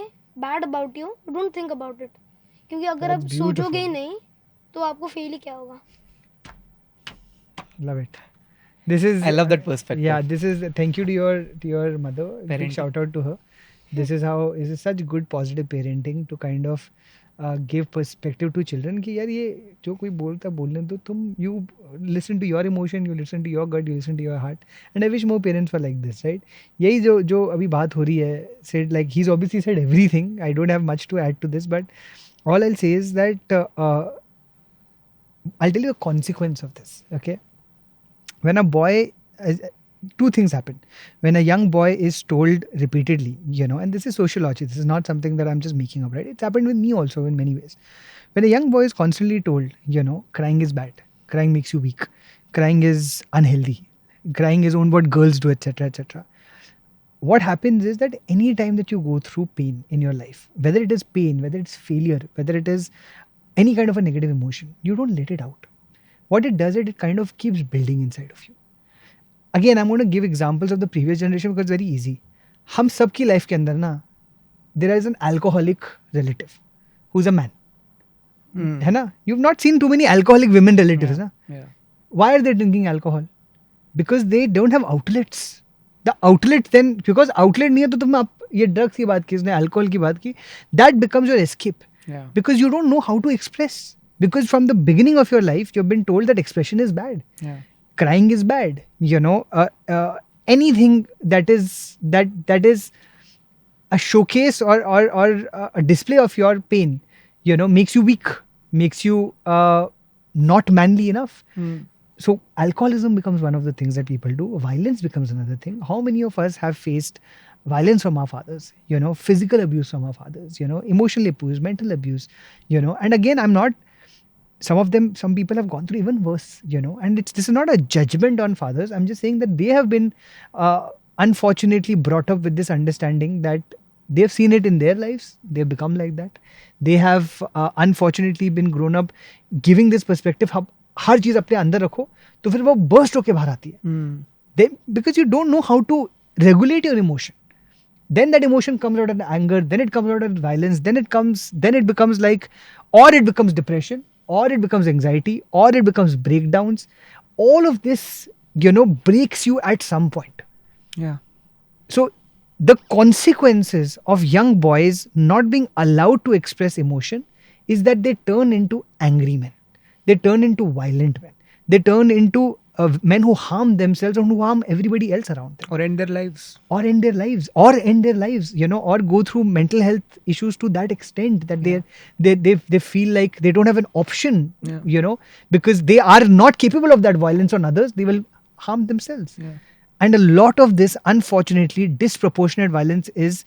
bad about you, don't think about it. क्योंकि अगर That's आप सोचोगे ही beautiful. नहीं तो आपको फील ही क्या होगा. Love it. This is I love that perspective. Yeah, this is thank you to your mother. Big Parenting. shout out to her. This is such good positive parenting to kind of give perspective to children कि यार ये जो कोई बोलता बोलने दो, तुम you listen to your emotion, you listen to your gut, you listen to your heart. And I wish more parents were like this, right? यही जो अभी बात हो रही है, said like he's obviously said everything. I don't have much to add to this, but all I'll say is that I'll tell you the consequence of this. Okay. When a boy, two things happen. When a young boy is told repeatedly, and this is sociology, this is not something that I'm just making up, right? It's happened with me also in many ways. When a young boy is constantly told, crying is bad, crying makes you weak, crying is unhealthy, crying is only what girls do, etc., etc. What happens is that any time that you go through pain in your life, whether it is pain, whether it's failure, whether it is any kind of a negative emotion, you don't let it out. What it does, it kind of keeps building inside of you. Again, I'm going to give examples of the previous generation because it's very easy. हम सबकी life के अंदर ना, there is an alcoholic relative who's a man. है ना? You've not seen too many alcoholic women relatives, na? Yeah. Why are they drinking alcohol? Because they don't have outlets. The outlet then, because outlet नहीं है तो तुम आप ये drugs की बात की, इसने alcohol की बात की, that becomes your escape. Yeah. Because you don't know how to express. Because from the beginning of your life, you've been told that expression is bad. Yeah. Crying is bad. Anything that is a showcase or a display of your pain, makes you weak, makes you not manly enough. So alcoholism becomes one of the things that people do. Violence becomes another thing. How many of us have faced violence from our fathers? Physical abuse from our fathers. Emotional abuse, mental abuse. And again, I'm not. Some people have gone through even worse. And this is not a judgment on fathers. I'm just saying that they have been unfortunately brought up with this understanding that they've seen it in their lives. They've become like that. They have unfortunately been grown up giving this perspective. हर चीज अपने अंदर रखो तो फिर वो burst होके बाहर आती है. Because you don't know how to regulate your emotion. Then that emotion comes out in anger, then it comes out in violence, then it becomes like, or it becomes depression, or it becomes anxiety, or it becomes breakdowns. All of this, breaks you at some point. Yeah. So the consequences of young boys not being allowed to express emotion is that they turn into angry men. They turn into violent men. They turn into men who harm themselves and who harm everybody else around them. Or end their lives. Or go through mental health issues to that extent that they feel like they don't have an option, because they are not capable of that violence on others. They will harm themselves. Yeah. And a lot of this, unfortunately, disproportionate violence is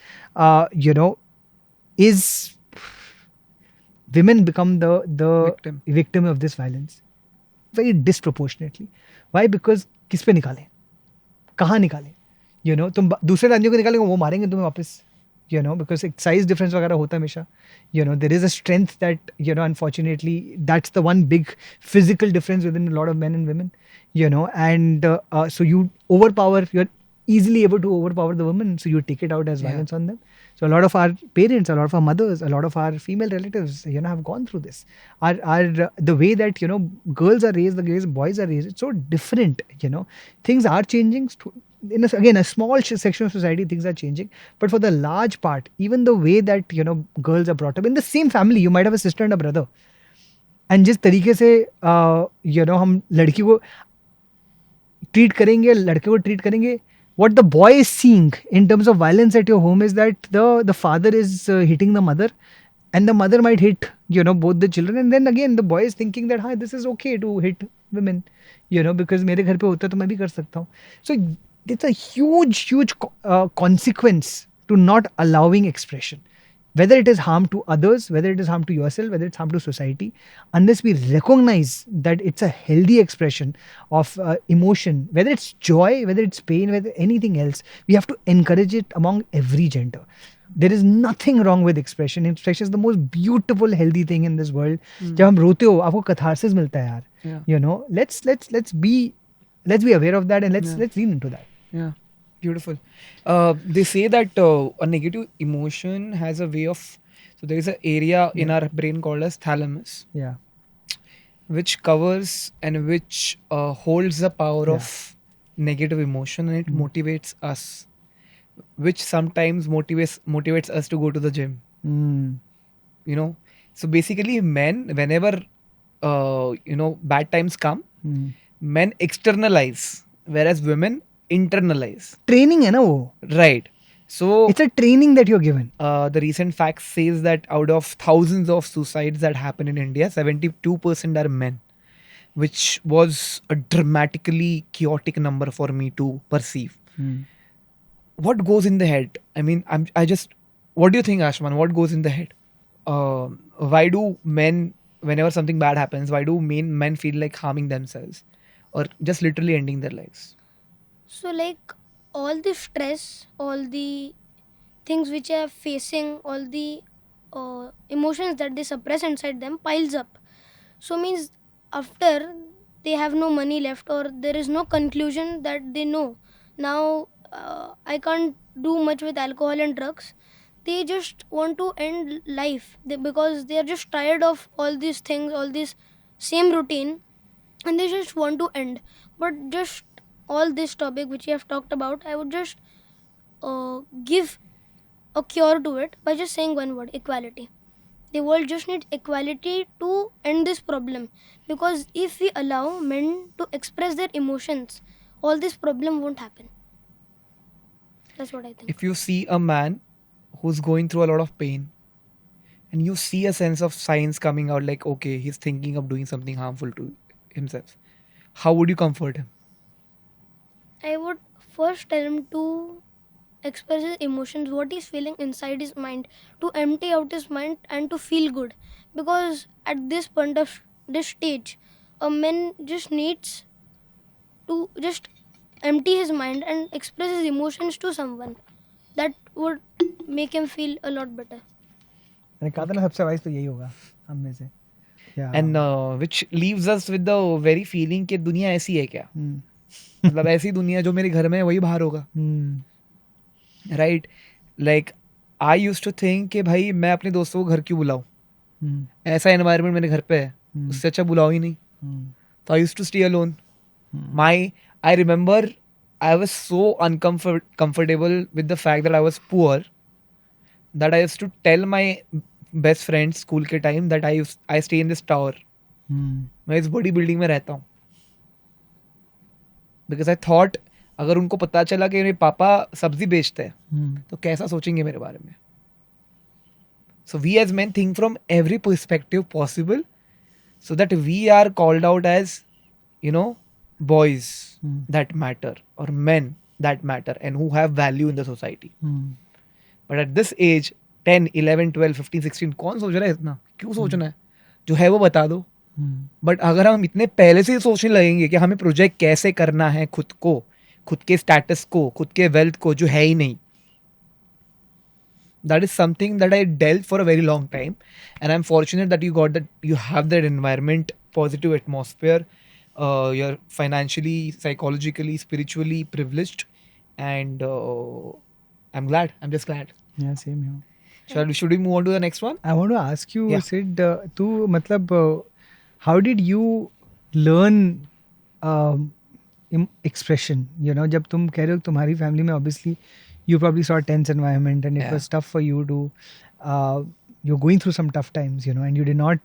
women become the victim of this violence very disproportionately. Why? Because किस पे निकालें, कहाँ निकालें? तुम दूसरे राज्यों को निकालेंगे, वो मारेंगे तुम्हें वापस. Because एक size difference वगैरह होता है हमेशा. There is a strength that, unfortunately, that's the one big physical difference within a lot of men and women. And so you're easily able to overpower the women, so you take it out as violence on them. So a lot of our parents, a lot of our mothers, a lot of our female relatives, have gone through this. The way that, girls are raised, the way boys are raised, it's so different. Things are changing. Again, a small section of society, things are changing. But for the large part, even the way that, girls are brought up in the same family, you might have a sister and a brother. And जिस तरीके से, हम लड़की को treat करेंगे, लड़के को treat करेंगे, what the boy is seeing in terms of violence at your home is that the father is hitting the mother, and the mother might hit, both the children. And then again, the boy is thinking that, this is okay to hit women, because मेरे घर पे होता है तो मैं भी कर सकता हूँ. So it's a huge consequence to not allowing expression. Whether it is harm to others, whether it is harm to yourself, whether it's harm to society, unless we recognize that it's a healthy expression of emotion, whether it's joy, whether it's pain, whether anything else, we have to encourage it among every gender. There is nothing wrong with expression. Expression is the most beautiful, healthy thing in this world. जब हम रोते हो, आपको catharsis मिलता है यार. Let's be aware of that, and let's lean into that. Yeah. Beautiful. They say that a negative emotion has a way of, so there is an area in our brain called as thalamus, which covers and which holds the power of negative emotion, and it motivates us, which sometimes motivates us to go to the gym. So basically, men, whenever bad times come, men externalize, whereas women internalize. Training है ना वो. Right. So it's a training that you're given. The recent fact says that out of thousands of suicides that happen in India, 72% are men, which was a dramatically chaotic number for me to perceive. What goes in the head? I mean, what do you think, Ashman? What goes in the head? Why do men, whenever something bad happens, why do men feel like harming themselves or just literally ending their lives? So like all the stress, all the things which they are facing, all the emotions that they suppress inside them piles up. So means after they have no money left, or there is no conclusion that they know, now I can't do much with alcohol and drugs. they just want to end life because they are just tired of all these things, all this same routine, and they just want to end. But just all this topic which we have talked about, I would just give a cure to it by just saying one word: equality. The world just needs equality to end this problem, because if we allow men to express their emotions, all this problem won't happen. That's what I think. If you see a man who's going through a lot of pain and you see a sense of signs coming out, like, okay, he's thinking of doing something harmful to himself, how would you comfort him? I would first tell him to express his emotions, what he's feeling inside his mind, to empty out his mind and to feel good. Because at this point of this stage, a man just needs to just empty his mind and express his emotions to someone. That would make him feel a lot better. मैंने कहा था ना सबसे wise तो यही होगा हम में से. Yeah. And which leaves us with the very feeling कि दुनिया ऐसी है क्या? Hmm. मतलब ऐसी दुनिया जो मेरे घर में है वही बाहर होगा. Hmm. Right. Like I used to think कि भाई मैं अपने दोस्तों को घर क्यों बुलाऊं, Hmm. ऐसा एनवायरनमेंट मेरे घर पे है, Hmm. उससे अच्छा बुलाओ ही नहीं. Hmm. तो I used to stay alone. Hmm. I remember I was so uncomfortable with the fact that I was poor that I used to tell my best friends school के time that I stay in this tower. Hmm. मैं इस बड़ी building में रहता हूँ. Because I thought अगर उनको पता चला कि मेरे पापा सब्जी बेचते हैं Hmm. तो कैसा सोचेंगे मेरे बारे में. So we as men think from every perspective possible so that we are called out as, you know, boys Hmm. that matter or men that matter and who have value in the society. Hmm. But at this age 10, 11, 12, 15, 16 कौन सोच रहा है इतना? क्यों सोचना है? जो है वो बता दो. Hmm. बट अगर हम इतने पहले से ही सोचने लगेंगे कि हमें प्रोजेक्ट कैसे करना है खुद को, खुद के स्टेटस को, खुद के वेल्थ को, जो है ही नहीं. That is something that I dealt for a very long time, and I'm fortunate that you have that environment, positive atmosphere. You're financially, psychologically, spiritually privileged, and I'm glad. I'm just glad. Yeah, same here. Should we move on to the next one? I want to ask you, Yeah. Sid, तू मतलब how did you learn expression? You know, जब तुम कह रहे हो तुम्हारी family में obviously you probably saw a tense environment and it Yeah. was tough for you to you're going through some tough times, you know, and you did not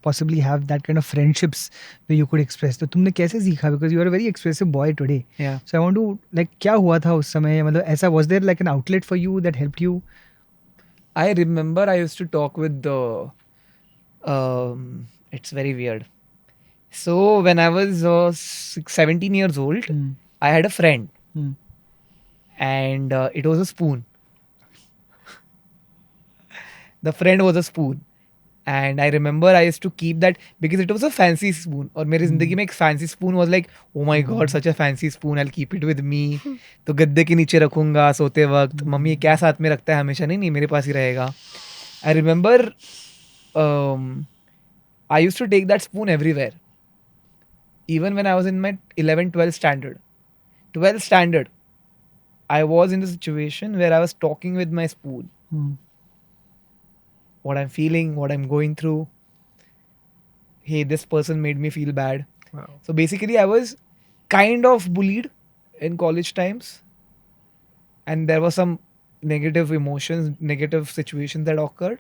possibly have that kind of friendships where you could express. तो तुमने कैसे सीखा? Because you are a very expressive boy today. Yeah. So I want to like क्या हुआ था उस समय? मतलब ऐसा was there like an outlet for you that helped you? I remember I used to talk with it's very weird. So when I was 17 years old, Hmm. I had a friend, Hmm. and it was a spoon. The friend was a spoon. And I remember I used to keep that because it was a fancy spoon. और मेरी जिंदगी में एक fancy spoon was like, oh my god, such a fancy spoon. I'll keep it with me. तो गद्दे के नीचे रखूंगा सोते वक्त. मम्मी ये क्या साथ में रखता है हमेशा? नहीं नहीं, मेरे पास ही रहेगा. I remember I used to take that spoon everywhere. Even when I was in my 11th, 12th standard. 12th standard, I was in the situation where I was talking with my spoon. Hmm. What I'm feeling, what I'm going through. Hey, this person made me feel bad. Wow. So basically, I was kind of bullied in college times. And there were some negative emotions, negative situations that occurred.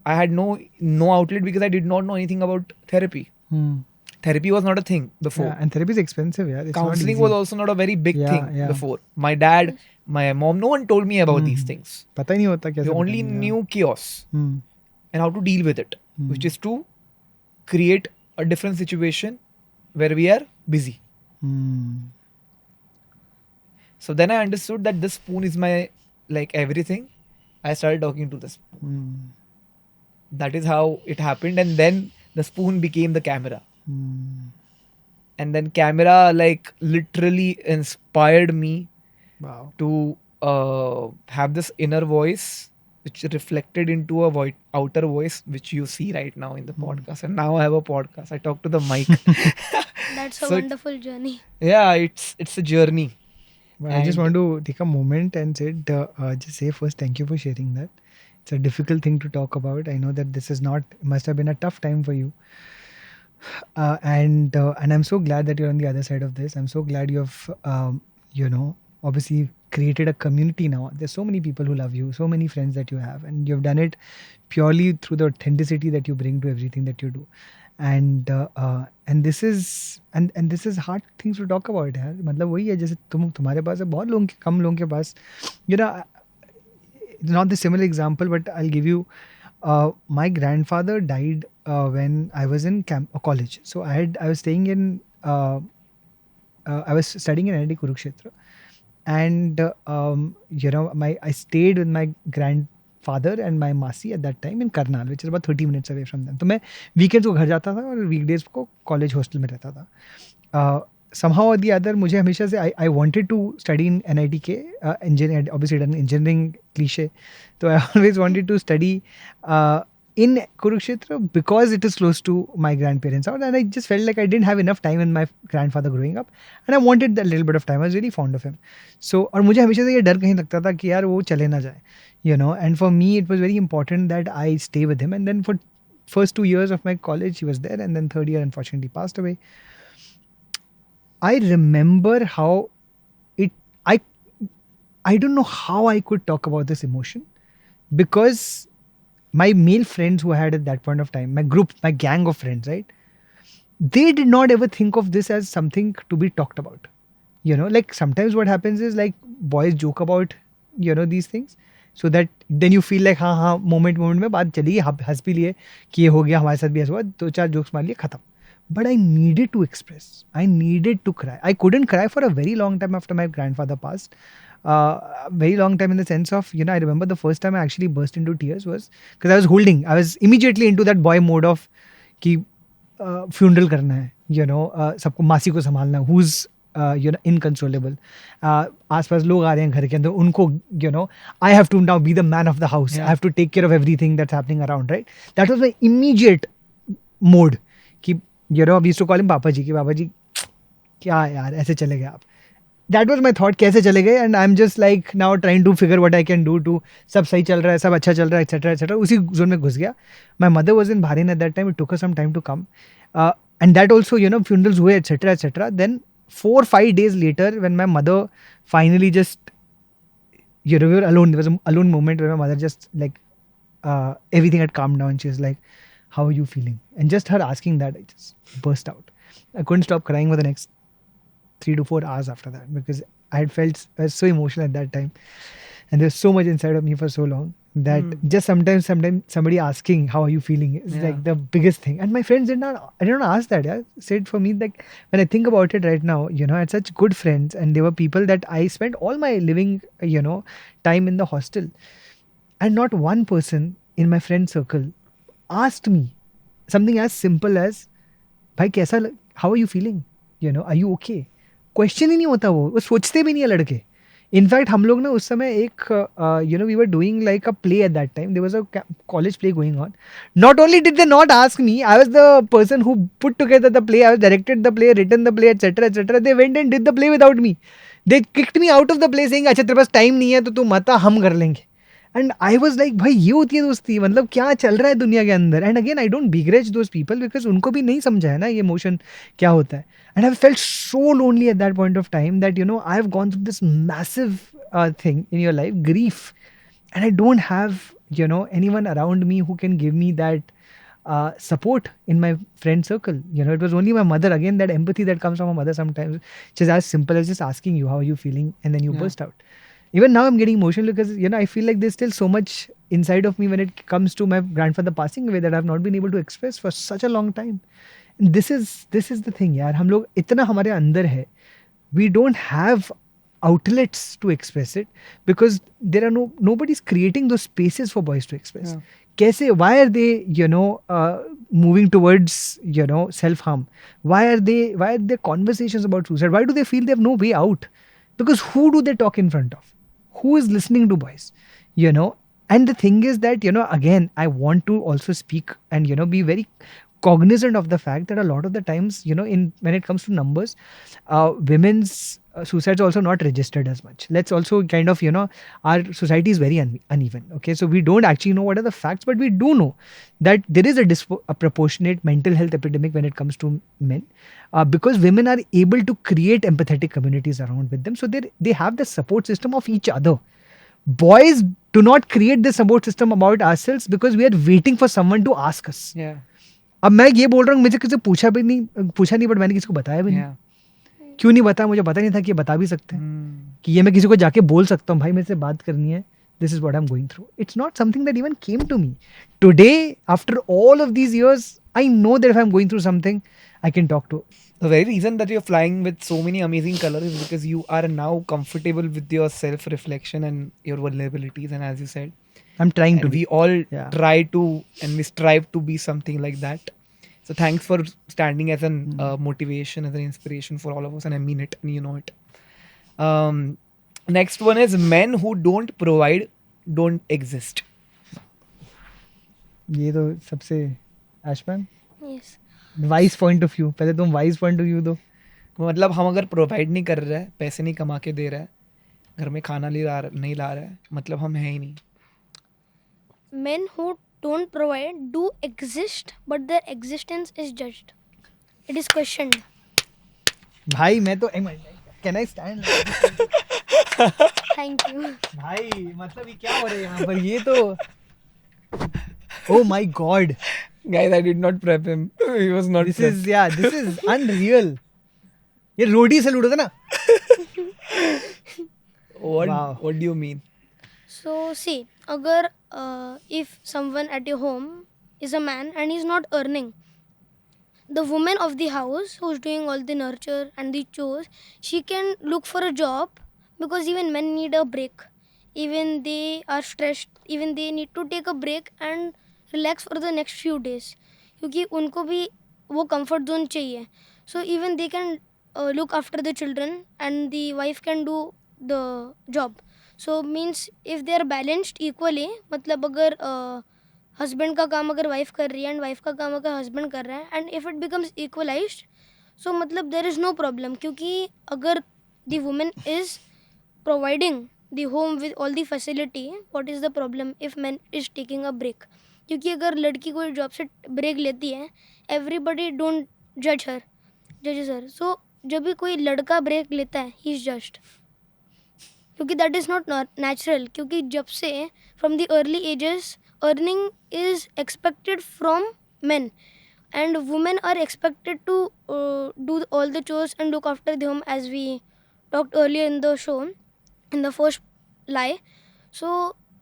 I had no outlet because I did not know anything about therapy. Hmm. Therapy was not a thing before. Yeah, and therapy is expensive, yeah. It's Counseling not was easy. also not a very big Yeah, thing yeah. before. My dad, my mom, no one told me about these things. पता ही नहीं होता कैसे We only बताएंगे, knew chaos yeah. Hmm. and how to deal with it, which is to create a different situation where we are busy. Hmm. So then I understood that this spoon is my like everything. I started talking to the spoon. Hmm. That is how it happened, and then the spoon became the camera. Hmm. And then camera like literally inspired me Wow. to have this inner voice which reflected into a outer voice which you see right now in the podcast. And now I have a podcast. I talk to the mic. That's a So- wonderful journey. Yeah, it's a journey. But I just And- want to take a moment and just say first, thank you for sharing that. It's a difficult thing to talk about. I know that this is not must have been a tough time for you, and I'm so glad that you're on the other side of this. I'm so glad you've obviously created a community now. There's so many people who love you, so many friends that you have, and you've done it purely through the authenticity that you bring to everything that you do. And this is and this is hard things to talk about यार. मतलब वही है जैसे तुम्हारे पास है, बहुत लोगों के कम लोगों के पास, you know, not the similar example, but I'll give you. My grandfather died when I was in college. So I was staying in I was studying in NIT Kurukshetra, and I stayed with my grandfather and my masi at that time in Karnal, which is about 30 minutes away from them. तो मैं weekends को घर जाता था और weekdays को college hostel में रहता था. Somehow or the other मुझे हमेशा से I wanted to study in NIT के engineering, obviously done engineering cliche. So I always wanted to study in Kurukshetra because it is close to my grandparents' house, and I just felt like I didn't have enough time with my grandfather growing up, and I wanted that little bit of time. I was really fond of him. So और मुझे हमेशा से ये डर कहीं लगता था कि यार वो चले ना जाए, and for me it was very important that I stay with him. And then for first 2 years of my college he was there, and then third year unfortunately passed away. I remember how I don't know how I could talk about this emotion, because my male friends who I had at that point of time, my group, my gang of friends, right? They did not ever think of this as something to be talked about. Like sometimes what happens is like boys joke about, these things, so that then you feel like हाँ moment में बात चली, हंस भी लिए कि ये हो गया, हमारे साथ भी ऐसा हुआ, 2-4 jokes मार लिए, खत्म. But I needed to express. I needed to cry. I couldn't cry for a very long time after my grandfather passed. Very long time in the sense of, I remember the first time I actually burst into tears was because I was immediately into that boy mode of कि funeral करना है, सबको मासी को संभालना, who's inconsolable. आसपास लोग आ रहे हैं घर के अंदर, उनको, I have to now be the man of the house. Yeah. I have to take care of everything that's happening around, right? That was my immediate mode. कि we used to call him पापा जी, कि पापा जी क्या यार ऐसे चले गए आप. That was my thought, कैसे चले गए, and I'm just like now trying to figure what I can do to सब सही चल रहा है, सब अच्छा चल रहा है, etc. उसी जोन में घुस गया. My mother was in Bahrain at that time. It took her some time to come, and that also, funerals हुए, etc. Then 4-5 days later, when my mother finally just, we were alone. There was an alone moment where my mother just like everything had calmed down. She was like, "How are you feeling?" And just her asking that, I just burst out. I couldn't stop crying for the next 3 to 4 hours after that, because I was so emotional at that time, and there's so much inside of me for so long that just sometimes somebody asking how are you feeling is like the biggest thing. And my friends I did not ask that. Yeah, said for me, like when I think about it right now, I had such good friends, and they were people that I spent all my living time in the hostel, and not one person in my friend circle asked me something as simple as भाई कैसा how are you feeling, are you okay. Question ही नहीं होता, वो सोचते भी नहीं है लड़के. इनफैक्ट हम लोग ना उस समय एक we were doing like a play at that time. There was a college play going on. Not only did they not ask me, I was the person who put together the play, I was directed the play, written the play, etcetera. They went and did the play without me. They kicked me out of the play saying अच्छा तेरे पास time नहीं है तो तू मत आ, हम कर लेंगे. एंड आई वॉज लाइक भाई ये होती है दोस्ती, मतलब क्या चल रहा है दुनिया के अंदर. And again I don't begrudge those people, because उनको भी नहीं समझा है ना ये इमोशन क्या होता है. And I felt so lonely at that point of time that I have gone through this massive thing in your life, grief, and I don't have anyone around me who can give me that support in my friend circle. It was only my mother, again that empathy that comes from a mother sometimes, which is as simple as just asking you how are you feeling, and then you burst out. Even now I'm getting emotional because I feel like there's still so much inside of me when it comes to my grandfather passing away that I've not been able to express for such a long time. And this is the thing यार, हम लोग इतना हमारे अंदर है, we don't have outlets to express it because there are nobody's creating those spaces for boys to express. कैसे, why are they moving towards self harm? Why are there conversations about suicide? Why do they feel they have no way out? Because who do they talk in front of? Who is listening to boys? And the thing is that again I want to also speak and be very cognizant of the fact that a lot of the times, you know, in when it comes to numbers, women's suicides are also not registered as much. Let's also kind of, you know, our society is very uneven. Okay, so we don't actually know what are the facts, but we do know that there is a proportionate mental health epidemic when it comes to men, because women are able to create empathetic communities around with them, so they have the support system of each other. Boys do not create this support system about ourselves because we are waiting for someone to ask us. Yeah. अब मैं ये बोल रहा हूँ, मुझे किसी पूछा नहीं, बट मैंने किसी को बताया भी नहीं. Yeah. क्यों नहीं बताया? मुझे पता नहीं था कि ये बता भी सकते हैं, कि ये मैं किसी को जाके बोल सकता हूँ, भाई मेरे से बात करनी है, this is what I'm going through. It's not something that even came to me. Today, after all of these years, I know that if I'm going through something, I can talk to. The very reason that you're flying with so many amazing colors is because you are now comfortable with your self-reflection and your vulnerabilities. And as you said, I'm trying to and be. we all Yeah. try to and we strive to be something like that. So thanks for standing as an motivation, as an inspiration for all of us, and I mean it, and you know it. Next one is men who don't provide don't exist. ये तो सबसे आशमान Yes. Wise point of view. पहले तुम wise point of view दो. मतलब हम अगर provide नहीं कर रहे हैं, पैसे नहीं कमा के दे रहा है, घर में खाना नहीं ला रहा है, मतलब हम हैं ही नहीं. Men who don't provide do exist, but their existence is judged. It is questioned. भाई मैं तो can I stand. Thank you. भाई मतलब ये क्या हो रहा है यहाँ पर? ये तो oh my god, Guys, I did not prep him. He was not this prepped. is this is unreal. ये रोटी से लूटा था ना. Wow. What do you mean? So see, agar if someone at your home is a man and he's not earning, the woman of the house who's doing all the nurture and the chores, she can look for a job, because even men need a break. Even they are stressed, even they need to take a break and relax for the next few days, क्योंकि उनको भी वो comfort zone चाहिए. So even they can look after the children and the wife can do the job. So means if they are balanced equally, मतलब अगर husband का काम अगर वाइफ कर रही है एंड वाइफ का काम अगर हस्बैंड कर रहा है, and if it becomes equalised, so मतलब देयर इज़ नो प्रॉब्लम. क्योंकि अगर the women is providing the home with all the facility, what is the problem if man is taking a break? क्योंकि अगर लड़की कोई जॉब से break लेती है, एवरीबडी डोंट जजेस हर. सो जब भी कोई लड़का ब्रेक लेता है, ही इज़ जज्ड, क्योंकि दैट इज़ नॉट नेचुरल. क्योंकि जब से from the early ages earning is expected from men, and women are expected to do all the chores and look after the home, as we talked earlier in the show, in the first lie. So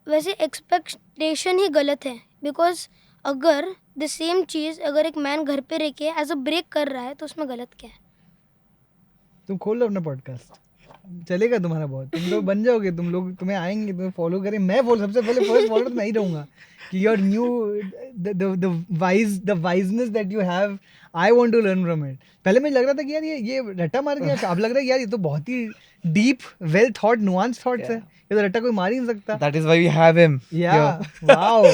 वैसे expectation ही गलत है, because अगर the same चीज़ अगर एक man घर पे रह के एज अ ब्रेक कर रहा है, तो उसमें गलत क्या है? तुम खोल लो अपना पॉडकास्ट, चलेगा तुम्हारा बहुत. तुम लोग बन जाओगे, तुम लोग तुम्हें आएंगे, तुम्हें फॉलो करें. मैं सबसे पहले फर्स्ट फॉलो तो मैं ही रहूंगा कि your new the wiseness that you have, I want to learn from it. पहले मुझे लग रहा था कि यार ये रट्टा मार गया. अब लग रहा है यार ये तो बहुत ही deep well thought nuance thoughts है. ये तो रट्टा कोई मार ही नहीं सकता. That is why we have him. Yeah. Wow.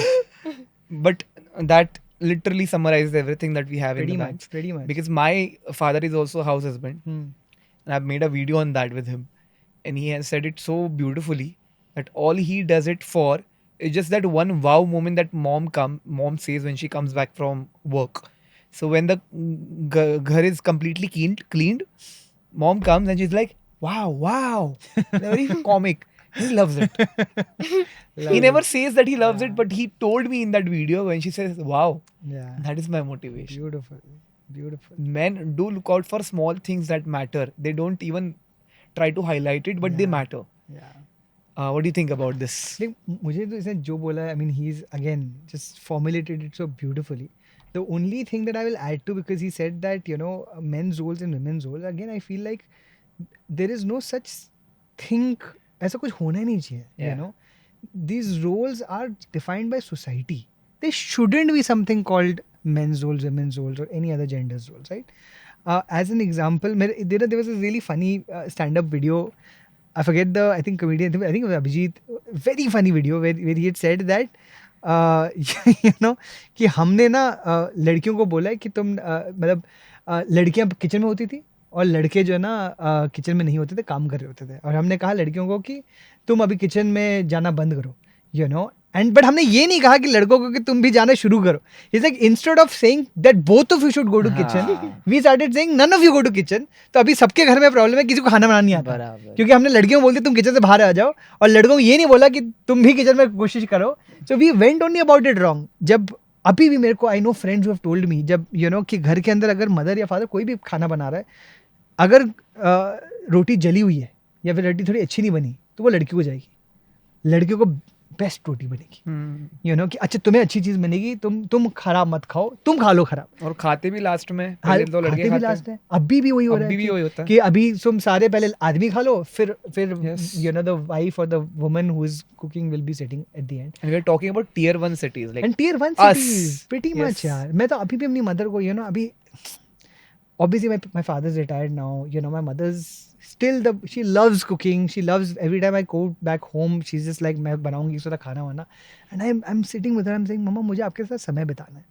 But that literally summarizes everything that we have Pretty in the much, banks. pretty much. Because my father is also a house husband, and I've made a video on that with him, and he has said it so beautifully that all he does it for is just that one wow moment that mom says when she comes back from work. So when the ghar is completely cleaned, mom comes and she's like, wow, very comic. He loves it. He never says that he loves it, but he told me in that video when she says wow, Yeah. that is my motivation. Beautiful. Men do look out for small things that matter. They don't even try to highlight it, but they Yeah. matter. Yeah. What do you think about this? Like, मुझे तो इसने जो बोला, I mean, he's again just formulated it so beautifully. The only thing that I will add to, because he said that, you know, men's roles and women's roles, again, I feel like there is no such thing, ऐसा कुछ होना ही नहीं चाहिए. You Yeah. know, these roles are defined by society. There shouldn't be something called men's roles, women's roles, or any other gender's roles, right? As an example, there was a really funny stand-up video. I forget I think comedian, I think it was Abhijit, very funny video where he had said that you know कि हमने ना लड़कियों को बोला है कि तुम मतलब लड़कियां किचन में होती थी और लड़के जो है ना किचन में नहीं होते थे, काम कर रहे होते थे, और हमने कहा लड़कियों को कि तुम अभी किचन में जाना बंद करो, यू नो। एंड बट हमने ये नहीं कहा कि लड़कों को कि तुम भी जाना शुरू करो. It's like instead of saying that both of you should go to kitchen, we started saying none of you go to kitchen. तो अभी सबके घर में प्रॉब्लम है, किसी को खाना बनाना नहीं आता, बराबर. क्योंकि हमने लड़कियों को बोलते तुम किचन से बाहर आ जाओ, और लड़कों को ये नहीं बोला कि तुम भी किचन में कोशिश करो. So we went only about it wrong. जब अभी भी मेरे को I know friends who have told me, जब यू नो कि घर के अंदर अगर मदर या फादर कोई भी खाना बना रहा है, अगर रोटी जली हुई है या फिर रोटी थोड़ी अच्छी नहीं बनी तो वो लड़की को जाएगी, लड़कियों को बेस्ट रोटी बनेगी, यू नो कि अच्छा तुम्हें अच्छी चीज बनेगी, तुम खराब मत खाओ, तुम खा लो खराब. और खाते भी लास्ट में, हाँ, पहले तो लड़के खाते भी लास्ट है. अभी भी वही हो रहा अभी भी है वही होता है. कि अभी तुम सारे पहले आदमी खा लो, फिर Yes. You know the wife और the woman who is cooking will be sitting at the end. And we are talking about tier 1 cities like and tier 1 us. Cities pretty Yes. Much यार. मैं तो अभी भी अपनी mother को you know अभी obviously my father's retired now, you know, my mother's still she loves cooking, she loves every time I go back home she's just like मैं बनाऊंगी इस तरह खाना वाना, and I'm sitting with her, I'm saying मम्मा मुझे आपके साथ समय बिताना है,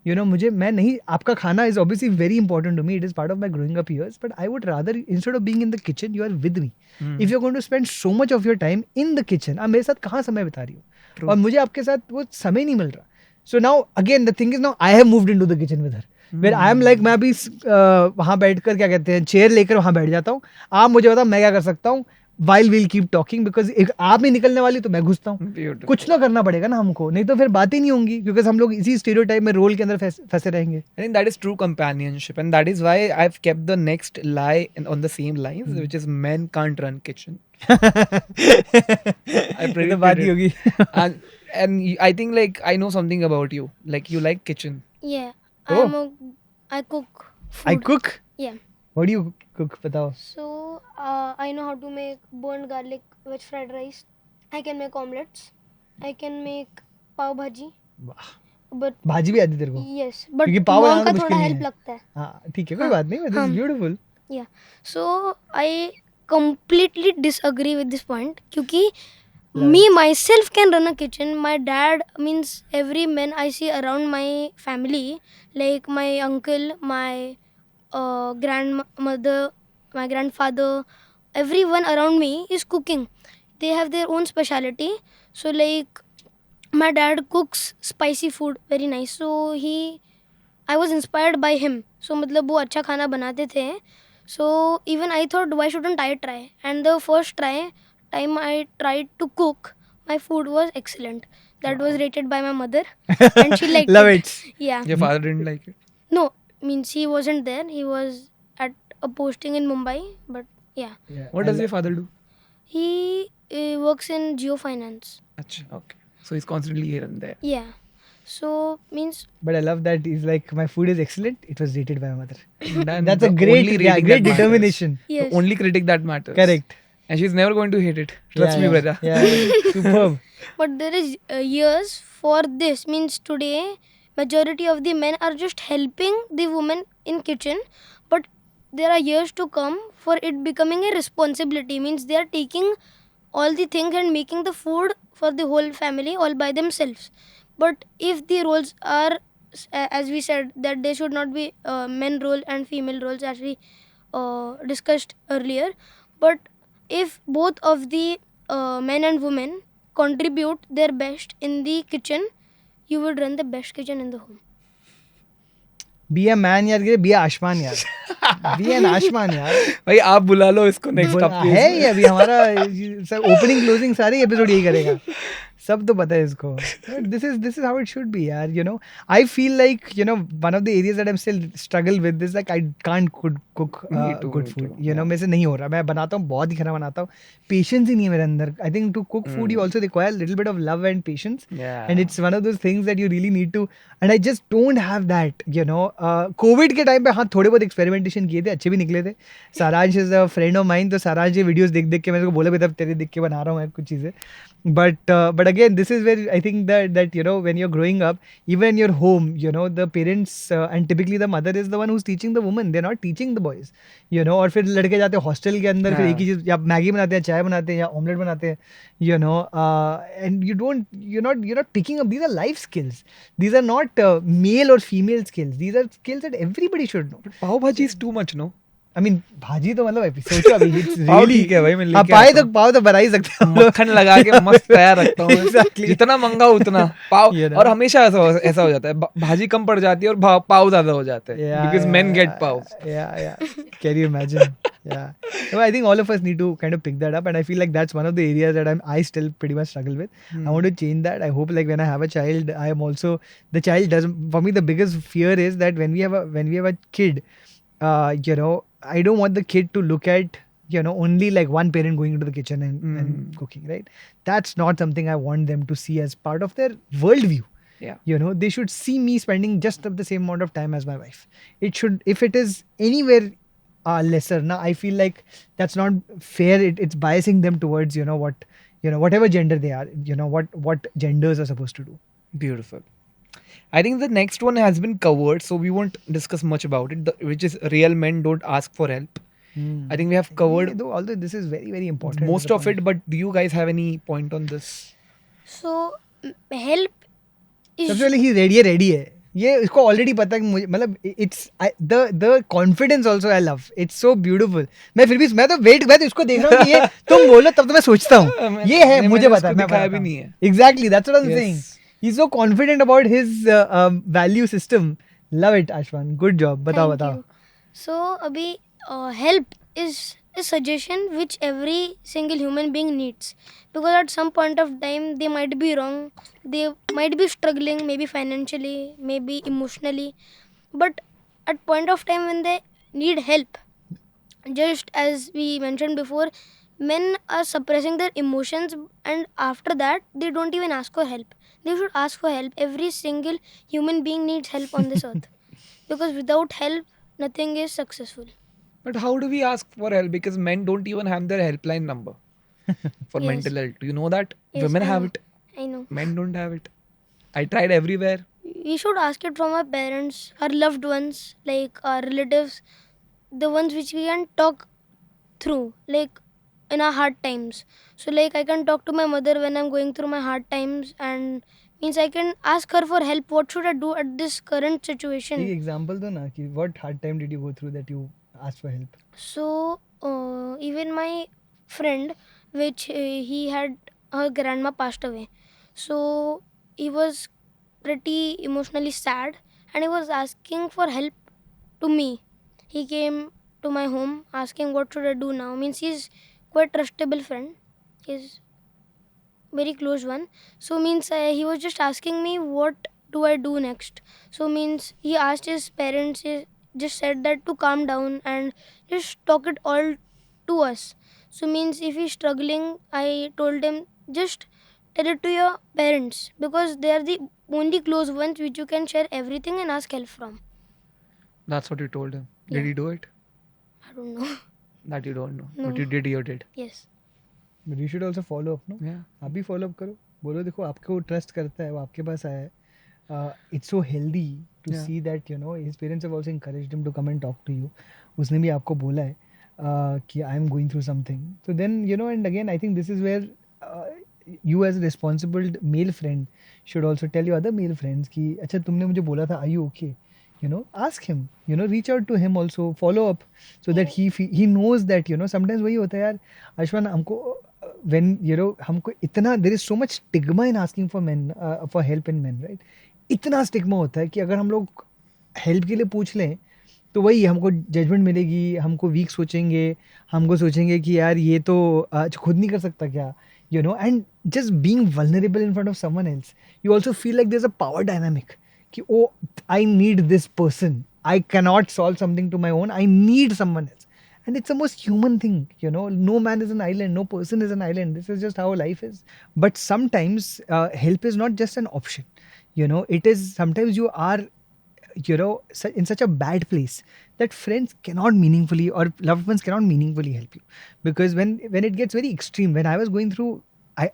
you know, मुझे मैं नहीं, आपका खाना is obviously very important to me, it is part of my growing up years, but I would rather instead of being in the kitchen you are with me. If you're going to spend so much of your time in the kitchen, आप मेरे साथ कहाँ समय बिता रही हो, और मुझे आपके साथ वो समय नहीं मिल रहा. So now again the thing is now I have moved into the kitchen with her. Where I am like मैं अभी वहाँ बैठकर क्या कहते हैं चेयर लेकर वहाँ बैठ जाता हूँ, आप मुझे बताओ मैं क्या कर सकता हूँ, while we'll keep talking, because एक आप नहीं निकलने वाली तो मैं घुसता हूँ. Beautiful. कुछ तो करना पड़ेगा ना हमको, नहीं तो फिर बातें नहीं होंगी, क्योंकि हम लोग इसी स्टीरियोटाइप में रोल के अंदर फंसे रहेंगे. I think that is true companionship, and that is why I've kept the next lie on the same lines, which is men can't run kitchen. I ये तो predicted बात ही it. होगी. I think like I know something about you. Like you like kitchen. Yeah, Oh. I cook food. I cook. Yeah. What do you cook? बताओ. So I know how to make burnt garlic veg fried rice. I can make omelets. I can make pav bhaji. वाह, But भाजी भी आती तेरे को. yes, but क्योंकि पाव mom बनाना का तो थोड़ा मुश्किल नहीं help है. लगता है. हाँ ठीक है, कोई हाँ, बात नहीं. This is हाँ. beautiful. Yeah. So I completely disagree with this point क्योंकि me myself can run a kitchen. My dad means every man I see around my family, like my uncle, my grandmother, my grandfather, everyone around me is cooking. They have their own specialty. So like my dad cooks spicy food very nice. So I was inspired by him. So मतलब वो अच्छा खाना बनाते थे. So even I thought why shouldn't I try? And the first time I tried to cook, my food was excellent. That was rated by my mother and she liked Love it. it. Yeah. Your father didn't like it. No, means he wasn't there. He was at a posting in Mumbai. But yeah, What does your father do? he works in Geo Finance. Acha, okay. So he's constantly here and there. Yeah. So means But I love that he's like my food is excellent. It was rated by my mother. And That's a the great, only yeah, rating great that matters. determination. yes. The only critic that matters. Correct. And she's never going to hate it. Trust Yeah, me, yeah. brother. Yeah, superb. But there is years for this. Means today majority of the men are just helping the women in kitchen, but there are years to come for it becoming a responsibility. Means they are taking all the things and making the food for the whole family all by themselves. But if the roles are as we said that they should not be men role and female roles as we discussed earlier, but if both of the men and women contribute their best in the kitchen, you would run the best kitchen in the home. Be a man यार, be a आशमान यार. Be an आशमान यार. भाई आप बुला लो इसको next up है ये अभी हमारा ओपनिंग क्लोजिंग सारे एपिसोड यही करेगा. सब तो पता है इसको. This is how it should be यार. You know, I feel like you know one of the areas that I'm still struggle with is like I can't cook Me too, good me food. too. You know, मेरे से नहीं हो रहा. मैं बनाता हूँ, बहुत ही खाना बनाता हूँ. Patience ही नहीं है मेरे अंदर. I think to cook food you also require a little bit of love and patience. Yeah. And it's one of those things that you really need to. And I just don't have that. You know, Covid के time पे हाँ थोड़े बहुत experimentation किए थे, अच्छे भी निकले थे. सारांश is a friend of mine, तो सारांश ये वीडियोस देख देख के मेरे को बोला बेटा तेरे देख के बना रहा हूँ मैं कुछ चीज़ें. But again, this is where I think that you know, when you're growing up, even in your home, you know, the parents and typically the mother is the one who's teaching the woman. They're not teaching the boys, you know. और फिर लड़के जाते हैं hostel के अंदर, फिर एक ही चीज, या मैगी बनाते हैं, चाय बनाते हैं, या ऑमलेट बनाते हैं, you know. And you're not picking up. These are life skills. These are not male or female skills. These are skills that everybody should know. पाव भाजी is too much, no? I mean, भाजी तो मतलब सोचो अभी, it's pav really, ठीक है भाई, मैं हाँ, लेके पाए आता तो हूँ। पाव तो बना ही सकते हैं हम लोग। मक्खन लगा के मस्त तैयार रखता हूँ। Exactly. जितना मंगा उतना पाव। You know. और हमेशा ऐसा हो जाता है, भाजी कम पड़ जाती है और पाव ज्यादा हो जाते हैं, because men get pav. Yeah. Can you imagine? Yeah. No, I think all of us need to kind of pick that up, and I feel like that's one of the areas that I still pretty much struggle with. I want to change that. I hope like when I have a child, I am also, the child doesn't. For me, the biggest fear is that when we have a kid, you know, I don't want the kid to look at, you know, only like one parent going into the kitchen and cooking, right? That's not something I want them to see as part of their worldview. Yeah. You know, they should see me spending just the same amount of time as my wife. It should, if it is anywhere lesser, now I feel like that's not fair. It's biasing them towards, you know, what, you know, whatever gender they are, you know, what genders are supposed to do. Beautiful. I think the next one has been covered, so we won't discuss much about it, which is real men don't ask for help. I think we have covered Yeah, although this is very, very important. most of it, but do you guys have any point on this? So help is सबसे पहले ही ready है, ये इसको already पता है कि मुझे, मतलब it's the confidence also I love, it's so beautiful. मैं फिर भी मैं तो इसको देख रहा हूँ कि ये तुम बोलो तब तो मैं सोचता हूँ ये है, मुझे पता है, मैं दिखाया भी नहीं है. Exactly that's what I am saying. Yes. He is so confident about his value system. Love it Ashwan, good job. बताओ. Thank you. So abhi help is a suggestion which every single human being needs, because at some point of time they might be wrong, they might be struggling, maybe financially, maybe emotionally, but at point of time when they need help, just as we mentioned before, men are suppressing their emotions, and after that they don't even ask for help. They should ask for help. Every single human being needs help on this earth, because without help nothing is successful. But how do we ask for help? Because men don't even have their helpline number for Yes. mental health. Do you know that? Yes, Women I have know. it. I know. Men don't have it. I tried everywhere. We should ask it from our parents, our loved ones, like our relatives, the ones which we can talk through, like in our hard times. So like I can talk to my mother when I'm going through my hard times, and means I can ask her for help. What should I do at this current situation? एक example दो ना कि what hard time did you go through that you asked for help. So even my friend, which he had, her grandma passed away, so he was pretty emotionally sad, and he was asking for help to me. He came to my home asking what should I do now. Means he's quite trustable friend, he's very close one. So means he was just asking me what do I do next. So means he asked his parents, he just said that to calm down and just talk it all to us. So means if he's struggling, I told him just tell it to your parents, because they are the only close ones which you can share everything and ask help from. That's what you told him. Did Yeah. he do it? I don't know. That you don't know. No. What you did, you did. Yes. But you should also follow up. No, Yeah. आप भी follow up करो. बोलो देखो आपको trust करता है, वो आपके पास आया है. It's so healthy to Yeah. see that, you know, his parents have also encouraged him to come and talk to you. उसने भी आपको बोला है कि I am going through something. So then, you know, and again I think this is where you as a responsible male friend should also tell your other male friends कि अच्छा तुमने मुझे बोला था, are you okay? You know, ask him, you know, reach out to him also, follow up, so that he knows that, you know, sometimes वही होता है यार अश्वन, हमको when, you know, हमको इतना, there is so much stigma in asking for men, for help in men, right? इतना stigma होता है कि अगर हम लोग हेल्प के लिए पूछ लें तो वही हमको जजमेंट मिलेगी, हमको वीक सोचेंगे, हमको सोचेंगे कि यार ये तो खुद नहीं कर सकता क्या, you know. And just being vulnerable in front of someone else, you also feel like there's a power dynamic कि oh, I need this person, I cannot solve something to my own, I need someone else. And it's the most human thing, you know. No man is an island, no person is an island. This is just how life is. But sometimes help is not just an option, you know. It is, sometimes you are, you know, in such a bad place that friends cannot meaningfully, or loved ones cannot meaningfully help you. Because when it gets very extreme, when I was going through,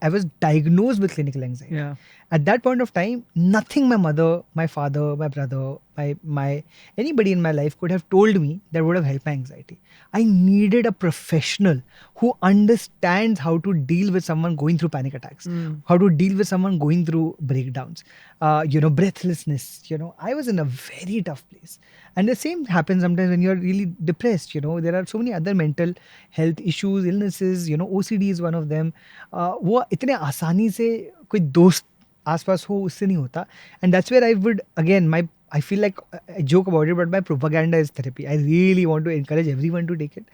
I was diagnosed with clinical anxiety. Yeah. At that point of time, nothing my mother, my father, my brother, my anybody in my life could have told me that would have helped my anxiety. I needed a professional who understands how to deal with someone going through panic attacks, how to deal with someone going through breakdowns, breathlessness. I was in a very tough place. And the same happens sometimes when you're really depressed. There are so many other mental health issues, illnesses. OCD is one of them. वो इतने आसानी से कोई दोस्त आसपास हो उससे नहीं होता. And that's where I would again I feel like I joke about it, but my propaganda is therapy. I really want to encourage everyone to take it,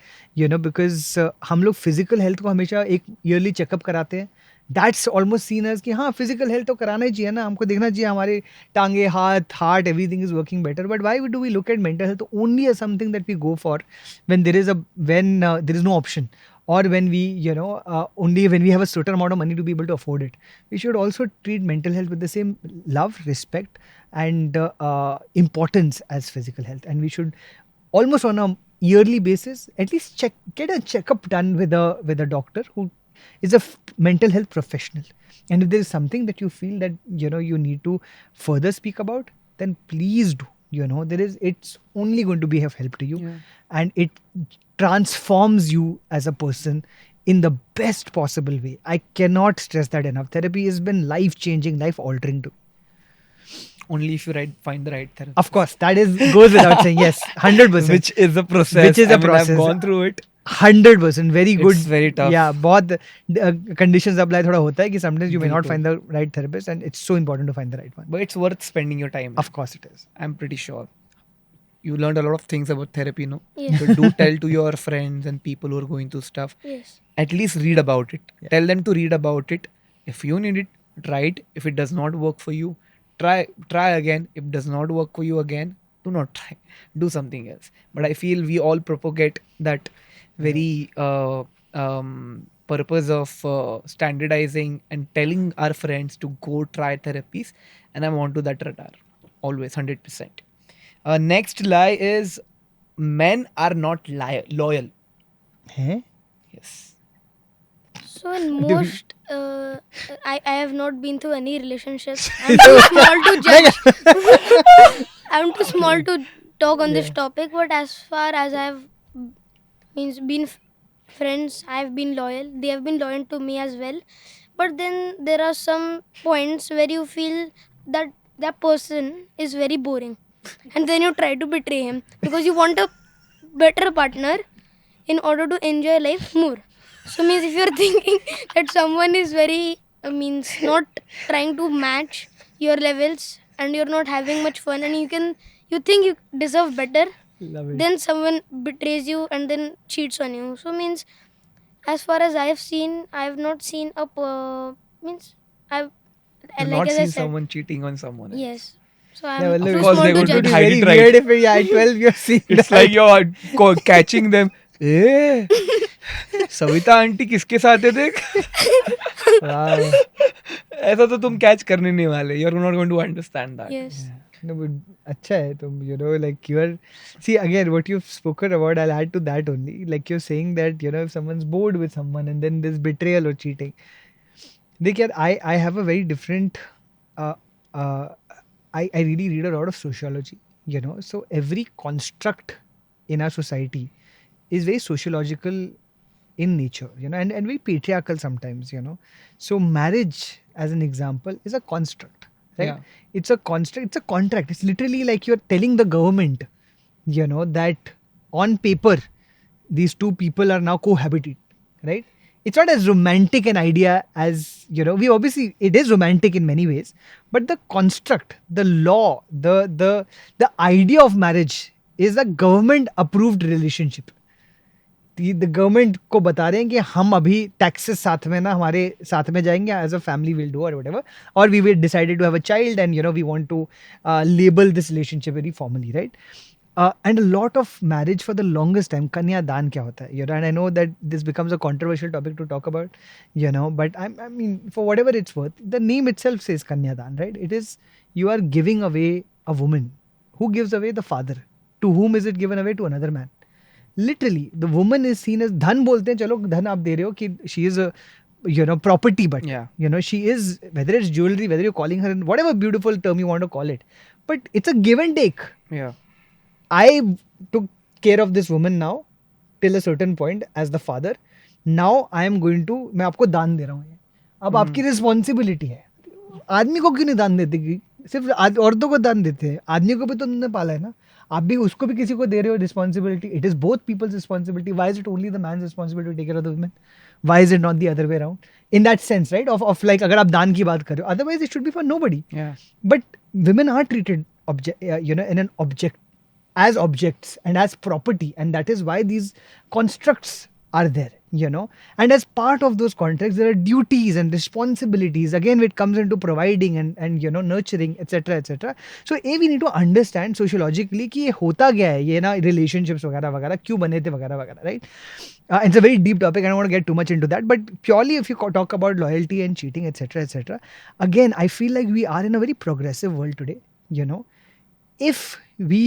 because हम लोग physical health को हमेशा एक yearly checkup कराते हैं. That's almost seen as कि हाँ physical health तो कराना ही चाहिए ना, हमको देखना चाहिए हमारे टांगे, हाथ, heart, everything is working better. But why do we look at mental health only as something that we go for when there is no option? Or when we, only when we have a certain amount of money to be able to afford it. We should also treat mental health with the same love, respect, and importance as physical health. And we should almost on a yearly basis at least get a checkup done with a doctor who is a mental health professional. And if there is something that you feel that you need to further speak about, then please do. It's only going to be of help to you, and it transforms you as a person in the best possible way. I cannot stress that enough. Therapy has been life-changing, life-altering to me. Only if you find the right therapist. Of course, that goes without saying. Yes, 100%. Which is a process. Which is a process. I've gone through it. 100%. Very good. It's very tough. Yeah, बहुत conditions apply थोड़ा होता है कि sometimes you may not बिल्कुल. find the right therapist, and it's so important to find the right one. But it's worth spending your time. Of course it is. I'm pretty sure. You learned a lot of things about therapy, no? Yes. So do tell to your friends and people who are going through stuff. Yes. At least read about it. Yeah. Tell them to read about it. If you need it, try it. If it does not work for you, try again. If it does not work for you again, do not try. Do something else. But I feel we all propagate that very purpose of standardizing and telling our friends to go try therapies. And I'm on to that radar. Always, 100%. Next lie is men are not loyal. Huh? Yes. So in Do we- most, I have not been through any relationships. I'm too small to judge. I'm too small to talk on this topic. But as far as I have been friends, I have been loyal. They have been loyal to me as well. But then there are some points where you feel that that person is very boring, and then you try to betray him because you want a better partner in order to enjoy life more. So means if you're thinking that someone is very not trying to match your levels and you're not having much fun and you think you deserve better, Love it. then someone betrays you and then cheats on you. So means as far as I have seen, I have not seen I've I've like not as I seen said, someone cheating on someone else. yes. So Yeah, I'm well, too of course small they to would judge. do It's hide very it right. weird if at 12 you're seeing It's like you're catching them. Eh, Savita aunty किसके साथ है देख. Wow. ऐसा तो तुम catch करने नहीं वाले. You're not going to understand that. Yes. No, but अच्छा है तुम like you're see again what you've spoken about. I'll add to that only. Like you're saying that if someone's bored with someone and then there's betrayal or cheating. देखिए I have a very different. I really read a lot of sociology. So every construct in our society is very sociological in nature. And very patriarchal sometimes. So marriage, as an example, is a construct. Right? Yeah. It's a construct, it's a contract. It's literally like you're telling the government, that on paper, these two people are now cohabiting, right? It's not as romantic an idea as, it is romantic in many ways, but the construct, the law, the idea of marriage is a government approved relationship. The government को बता रहे हैं कि हम अभी taxes साथ में ना हमारे साथ में जाएंगे as a family will do or whatever, or we will decided to have a child and we want to label this relationship very formally, right? And a lot of marriage for the longest time, kanya dan kya hota hai? And I know that this becomes a controversial topic to talk about, but I mean for whatever it's worth, the name itself says kanya dan, right? It is you are giving away a woman. Who gives away? The father. To whom is it given away? To another man. Literally, the woman is seen as dhan bolte hain, chalo dhan aap de rahe ho ki she is a property, but Yeah. she is, whether it's jewelry, whether you're calling her whatever beautiful term you want to call it, but it's a give and take. Yeah. I took care of this woman now till a certain point as the father. Now I am going to, मैं आपको दान दे रहा हूँ, अब आपकी responsibility है. आदमी को क्यों नहीं दान देते? कि सिर्फ औरतों को दान देते हैं, आदमी को भी तो उन्होंने पाला है ना. आप भी उसको भी किसी को दे रहे हो responsibility. It is both people's responsibility. Why is it only the man's responsibility to take care of the women? Why is it not the other way around? In that sense, right? Of like, अगर आप दान की बात कर रहे हो, otherwise it should be for nobody. Yeah. But women are treated in an object, as objects and as property, and that is why these constructs are there. And as part of those contracts there are duties and responsibilities, again it comes into providing and nurturing, etc etc. So we need to understand sociologically कि ये होता क्या है, ये ना relationships वगैरह वगैरह क्यों बने थे वगैरह वगैरह, right? It's a very deep topic. I don't want to get too much into that, but purely if you talk about loyalty and cheating, etc etc, again I feel like we are in a very progressive world today. If we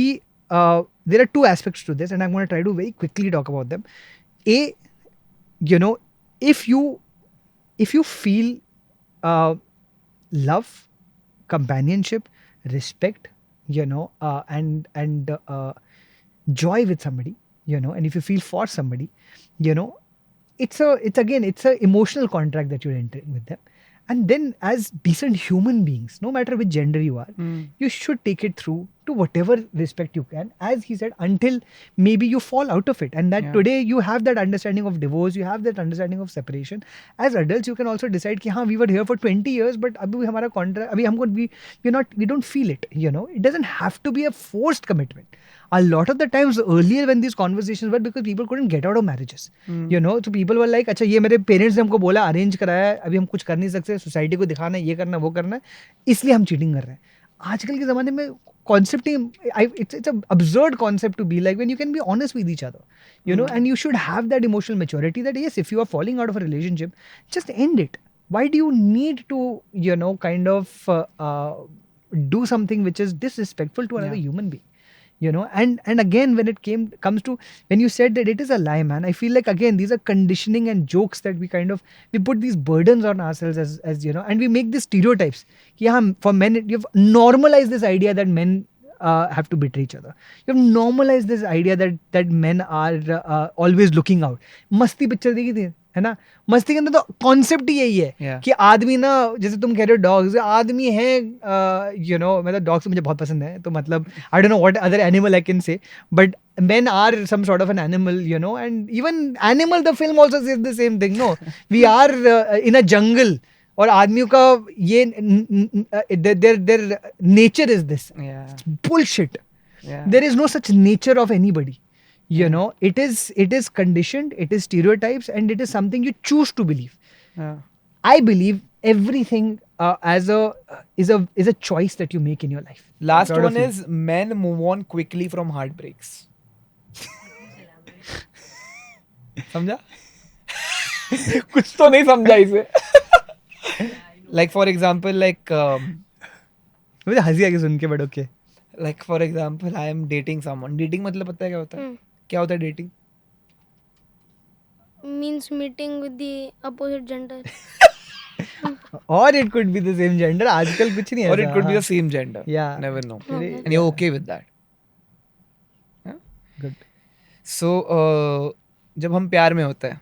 there are two aspects to this, and I'm going to try to very quickly talk about them. If you feel love, companionship, respect, and joy with somebody, and if you feel for somebody, it's a emotional contract that you're entering with them. And then as decent human beings, no matter which gender you are, you should take it through to whatever respect you can, as he said, until maybe you fall out of it. And that today you have that understanding of divorce, you have that understanding of separation. As adults, you can also decide कि हाँ, we were here for 20 years, but अभी हमारा contract, अभी हमको we don't feel it. It doesn't have to be a forced commitment. A lot of the times earlier when these conversations were, because people couldn't get out of marriages, so people were like, अच्छा ये मेरे parents ने हमको बोला, arrange कराया है, अभी हम कुछ कर नहीं सकते, सोसाइटी को दिखाना है, ये करना वो करना है, इसलिए हम चीटिंग कर रहे हैं. आजकल के ज़माने में concept, it's an absurd concept to be like, when you can be honest with each other, and you should have that emotional maturity that yes, if you are falling out of a relationship, just end it. Why do you need to, kind of do something which is disrespectful to another human being? And again, when it comes to, when you said that it is a lie, man, I feel like again these are conditioning and jokes that we put these burdens on ourselves as and we make these stereotypes. For men, you've normalized this idea that men have to betray each other. You've normalized this idea that men are always looking out. Masti picture देखी थी, है ना? मस्ती के अंदर तो concept ही यही है कि आदमी ना, जैसे तुम कह रहे हो डॉग्स, आदमी है, मतलब डॉग्स मुझे बहुत पसंद है, तो मतलब I don't know what other animal I can say, but men are some sort of an animal, and even Animal, the film also says the same thing. No, we are in a jungle, और आदमियों का ये their nature is this. It's bullshit. There is no such nature of anybody. It is conditioned, it is stereotypes, and it is something you choose to believe. I believe everything is a choice that you make in your life. Last one is men move on quickly from heartbreaks. समझा? कुछ तो नहीं समझा इसे. Like for example, like मुझे हंसी आ गई सुन के, but okay. Like for example, I am dating someone. Dating मतलब पता है क्या होता है? क्या होता है dating? Means meeting with the opposite gender. Or it could be the same gender. आजकल कुछ नहीं है. Or it could be the same gender. Yeah. Never know. Okay. And you're okay with that. Yeah? Good. So जब हम प्यार में होते हैं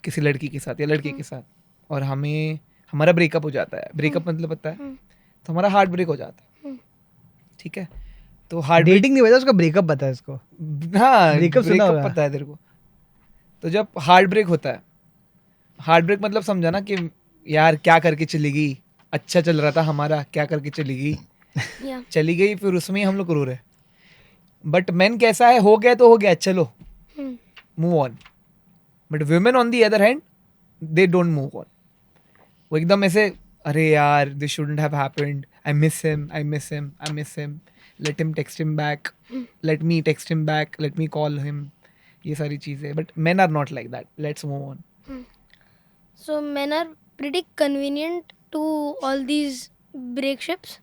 किसी लड़की के साथ या लड़के के साथ, और हमारा ब्रेकअप हो जाता है. ब्रेकअप मतलब पता है, तो हमारा हार्ट ब्रेक हो जाता है. ठीक है, तो हार्ट डेटिंग नहीं पता, उसका ब्रेकअप पता है उसको. हाँ, ब्रेकअप सुना होगा. पता है तेरे को. तो जब हार्ट ब्रेक होता है, हार्ट ब्रेक मतलब समझा ना कि यार क्या करके चली गई, अच्छा चल रहा था हमारा, क्या करके चली गई, चली गई, फिर उसमें ही हम लोग रो रहे. बट मेन कैसा है, हो गया तो हो गया, चलो move on. But women on the other hand, they don't move on. वो एकदम ऐसे, अरे यार this shouldn't have happened, I miss him, let him text him back, let me text him back, let me call him, ये सारी चीजें. But men are not like that. Let's move on. So men are pretty convenient to all these breakships.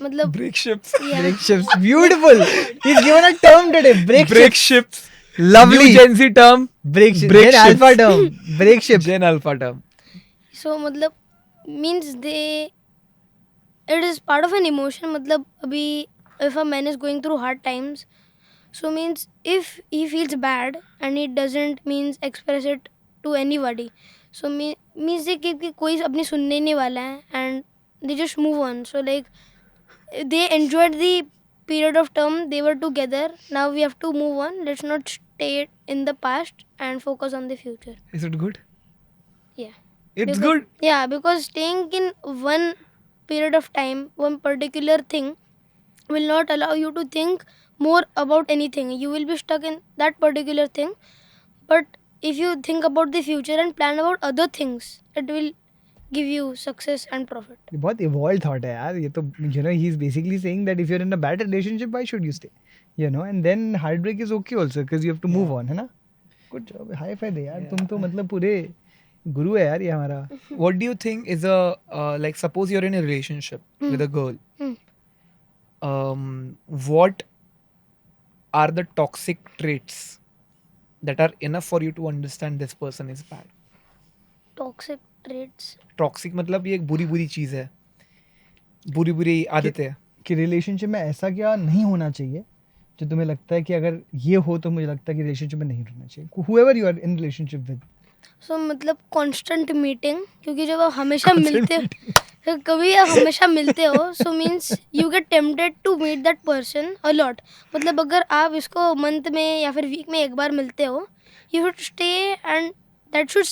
मतलब Breakships. yeah. Breakships. Beautiful. He's given a term today. Breakships. Lovely. New Gen Z term. Breakships. Breakships. Gen Alpha term. Breakships. Gen Alpha term. So मतलब means they it is part of an emotion. मतलब अभी if a man is going through hard times, so means if he feels bad and he doesn't means express it to anybody, so means they कि कोई अपनी सुनने ही नहीं वाला है and they just move on. So like they enjoyed the period of term they were together. Now we have to move on. Let's not stay in the past and focus on the future. Is it good? Yeah. It's Because- good. Yeah, because staying in one period of time, one particular thing, will not allow you to think more about anything. You will be stuck in that particular thing. But if you think about the future and plan about other things, it will give you success and profit. ये बहुत evolved thought है यार ये तो you know he's basically saying that if you're in a bad relationship why should you stay, you know, and then heartbreak is okay also because you have to move on, है ना. Good job, high five दे यार. तुम तो मतलब पूरे गुरु है यार ये हमारा. What do you think is a like suppose you're in a relationship with a girl. What are the toxic traits that are enough for you to understand this person is bad? Toxic traits. Toxic मतलब ये एक बुरी बुरी चीज है, बुरी बुरी आदतें है. कि रिलेशनशिप में ऐसा क्या नहीं होना चाहिए जो तुम्हें लगता है कि अगर ये हो तो मुझे लगता है कि रिलेशनशिप में नहीं रहना चाहिए. Whoever you are in relationship with. So मतलब constant meeting, क्योंकि जब आप हमेशा मिलते हो, कभी आप हमेशा मिलते हो, so means you get tempted to meet that person a lot. मतलब अगर आप इसको मंथ में या फिर वीक में एक बार मिलते हो, you should stay and that should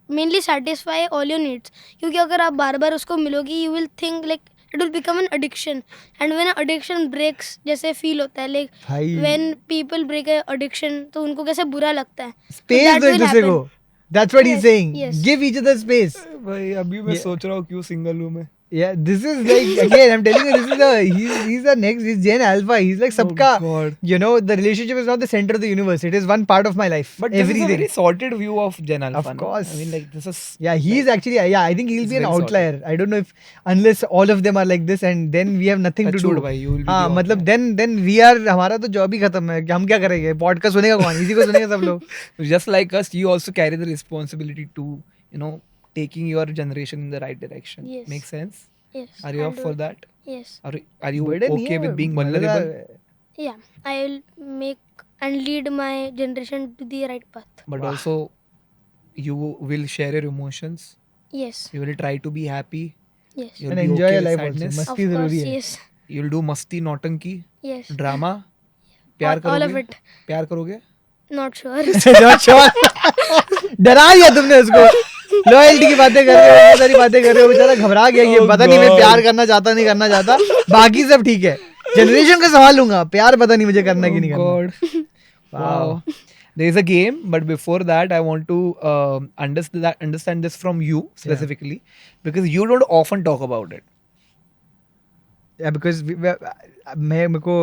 mainly satisfy all your needs. क्योंकि अगर आप बार बार उसको मिलोगी, you will think like it will become an addiction. And when an addiction breaks, जैसे feel होता है like भाई when people break a addiction, तो उनको कैसे बुरा लगता है. So स्पेस that दो एक will दूसरे happen. को. That's what he's Yes, saying. yes. Give each other space. भाई अभी मैं Yeah. सोच रहा हूँ क्यों सिंगल हूँ मैं. Yeah, this is like again I'm telling you this is he's the next, he's Gen Alpha. He's like सबका, God. you know, the relationship is not the center of the universe. It is one part of my life. But this is a everything. very sorted view of Gen Alpha. Of no? course. I mean like this is. Yeah, he's actually I think he'll It's be an very sorted. outlier. I don't know if unless all of them are like this and then we have nothing to Touch do. wood, भाई, you will be हाँ the मतलब outlier. then we are हमारा तो job ही खत्म है कि हम क्या करेंगे. पॉडकास्ट सुनेगा कौन? इसी को सुनेंगे सब लोग. Just like us, you also carry the responsibility to, you know, taking your generation in the right direction. Yes. Makes sense? Yes. Are you I'll up do for it. that? Yes. Are you Burden नहीं okay है, with being मजेदार vulnerable? है. Yeah, I will make and lead my generation to the right path. But Wow. also, you will share your emotions. Yes. You will try to be happy. Yes. You'll And be enjoy okay your with life also. sadness. मस्ती Of course. जरूरी है. Yes. You'll do masti, nautanki, Yes. drama. प्यार All करोगे? of it. प्यार करोगे? Not sure. Not sure. डरा दिया तुमने उसको. लॉयल्टी की बातें कर रहे हो, बहुत सारी बातें कर रहे हो. बेचारा घबरा गया कि Oh पता नहीं मैं God. प्यार करना चाहता नहीं करना चाहता. बाकी सब ठीक है. जनरेशन का संभाल लूंगा. प्यार पता नहीं मुझे करना कि नहीं करना. God. Wow. Wow. There is a game, but before that, I want to understand this from you specifically because you don't often talk about it. Yeah, because मेरे को